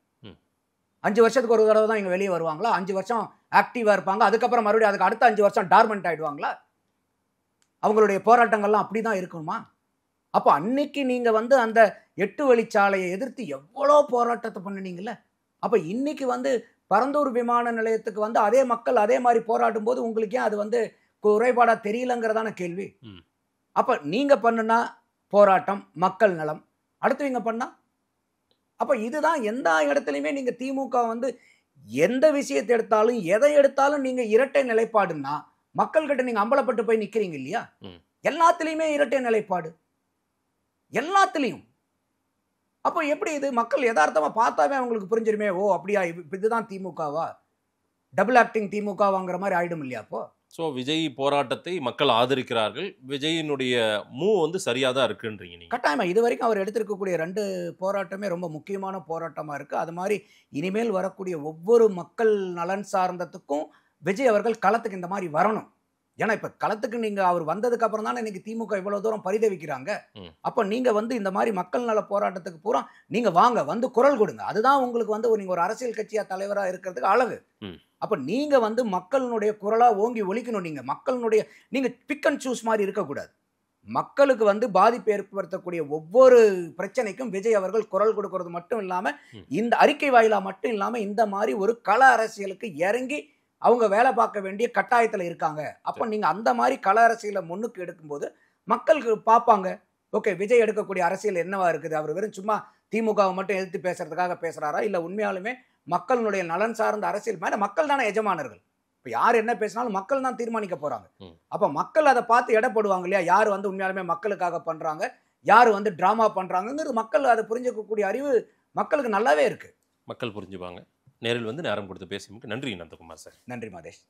D: 5 வருஷத்துக்கு ஒரு தடவை தான் இவங்க வெளியே வருவாங்களா? 5 வருஷம் ஆக்டிவா இருப்பாங்க, அதுக்கப்புறம் மறுபடியும் அதுக்கு அடுத்த 5 வருஷம் டார்மெண்ட் ஆயிடுவாங்களா? அவங்களுடைய போராட்டங்கள்லாம் அப்படிதான் இருக்குமா? அப்போ அன்னைக்கு நீங்க வந்து அந்த 8 வழிச்சாலையை எதிர்த்து எவ்வளோ போராட்டத்தை பண்ணினீங்கல்ல. அப்போ இன்னைக்கு வந்து பரந்தூர் விமான நிலையத்துக்கு வந்து அதே மக்கள் அதே மாதிரி போராடும் போது உங்களுக்கு ஏன் அது வந்து குறைபாடா தெரியலங்கிறதான கேள்வி. அப்ப நீங்க பண்ணுனா போராட்டம், மக்கள் நலம், அடுத்தவங்க பண்ணா அப்ப இதுதான் எந்த இடத்துலையுமே நீங்க திமுக வந்து எந்த விஷயத்தை எடுத்தாலும் எதை எடுத்தாலும் நீங்க இரட்டை நிலைப்பாடுன்னா மக்கள்கிட்ட நீங்க அம்பலப்பட்டு போய் நிக்கிறீங்க இல்லையா? எல்லாத்துலயுமே இரட்டை நிலைப்பாடு, எல்லாத்துலயும். அப்போ எப்படி இது மக்கள் யதார்த்தமா பார்த்தாவே அவங்களுக்கு புரிஞ்சிருமே, ஓ அப்படியா இதுதான் திமுகவா, டபுள் ஆக்டிங் திமுக வாங்குற மாதிரி ஆயிடும் இல்லையா? அப்போ
C: ஸோ விஜய் போராட்டத்தை மக்கள் ஆதரிக்கிறார்கள், விஜயினுடைய மூவ் வந்து சரியாக தான் இருக்குன்றீங்க நீங்கள்?
D: கட்டாயமா இது வரைக்கும் அவர் எடுத்திருக்கக்கூடிய 2 போராட்டமே ரொம்ப முக்கியமான போராட்டமாக இருக்குது. அது மாதிரி இனிமேல் வரக்கூடிய ஒவ்வொரு மக்கள் நலன் சார்ந்ததுக்கும் விஜய் அவர்கள் களத்துக்கு இந்த மாதிரி வரணும். ஏன்னா இப்போ களத்துக்கு நீங்கள் அவர் வந்ததுக்கு அப்புறம் தானே இன்னைக்கு திமுக இவ்வளோ தூரம் பரிதவிக்கிறாங்க. அப்போ நீங்கள் வந்து இந்த மாதிரி மக்கள் நல போராட்டத்துக்கு பூரா நீங்கள் வாங்க, வந்து குரல் கொடுங்க. அதுதான் உங்களுக்கு வந்து நீங்கள் ஒரு அரசியல் கட்சியாக தலைவராக இருக்கிறதுக்கு அழகு. அப்போ நீங்கள் வந்து மக்களுடைய குரலாக ஓங்கி ஒலிக்கணும். நீங்கள் மக்களுடைய நீங்கள் பிக் அண்ட் சூஸ் மாதிரி இருக்கக்கூடாது. மக்களுக்கு வந்து பாதிப்பு ஏற்படுத்தக்கூடிய ஒவ்வொரு பிரச்சனைக்கும் விஜய் அவர்கள் குரல் கொடுக்கறது மட்டும் இல்லாம இந்த அறிக்கை வாயிலா மட்டும் இல்லாம இந்த மாதிரி ஒரு கள அரசியலுக்கு இறங்கி அவங்க வேலை பார்க்க வேண்டிய கட்டாயத்துல இருக்காங்க. அப்ப நீங்க அந்த மாதிரி கள அரசியலை முன்னுக்கு எடுக்கும்போது மக்களுக்கு பார்ப்பாங்க, ஓகே விஜய் எடுக்கக்கூடிய அரசியல் என்னவா இருக்குது, அவர் வெறும் சும்மா திமுகவை மட்டும் எதிர்த்து பேசுறதுக்காக பேசுறாரா, இல்ல உண்மையாலுமே மக்களுடைய நலன் சார்ந்த அரசியல் மேல மக்கள் தானே எஜமானர்கள். இப்போ யார் என்ன பேசினாலும் மக்கள் தான் தீர்மானிக்க போறாங்க. அப்ப மக்கள் அதை பார்த்து எடப்படுவாங்க இல்லையா, யார் வந்து உண்மையாலுமே மக்களுக்காக பண்றாங்க, யார் வந்து டிராமா பண்றாங்கிறது மக்கள் அதை புரிஞ்சுக்கக்கூடிய அறிவு மக்களுக்கு நல்லாவே இருக்கு.
C: மக்கள் புரிஞ்சுப்பாங்க. நேரில் வந்து நேரம் கொடுத்து பேசியதுக்கு நன்றி நந்தகுமார் சார்.
D: நன்றி மாதேஷ்.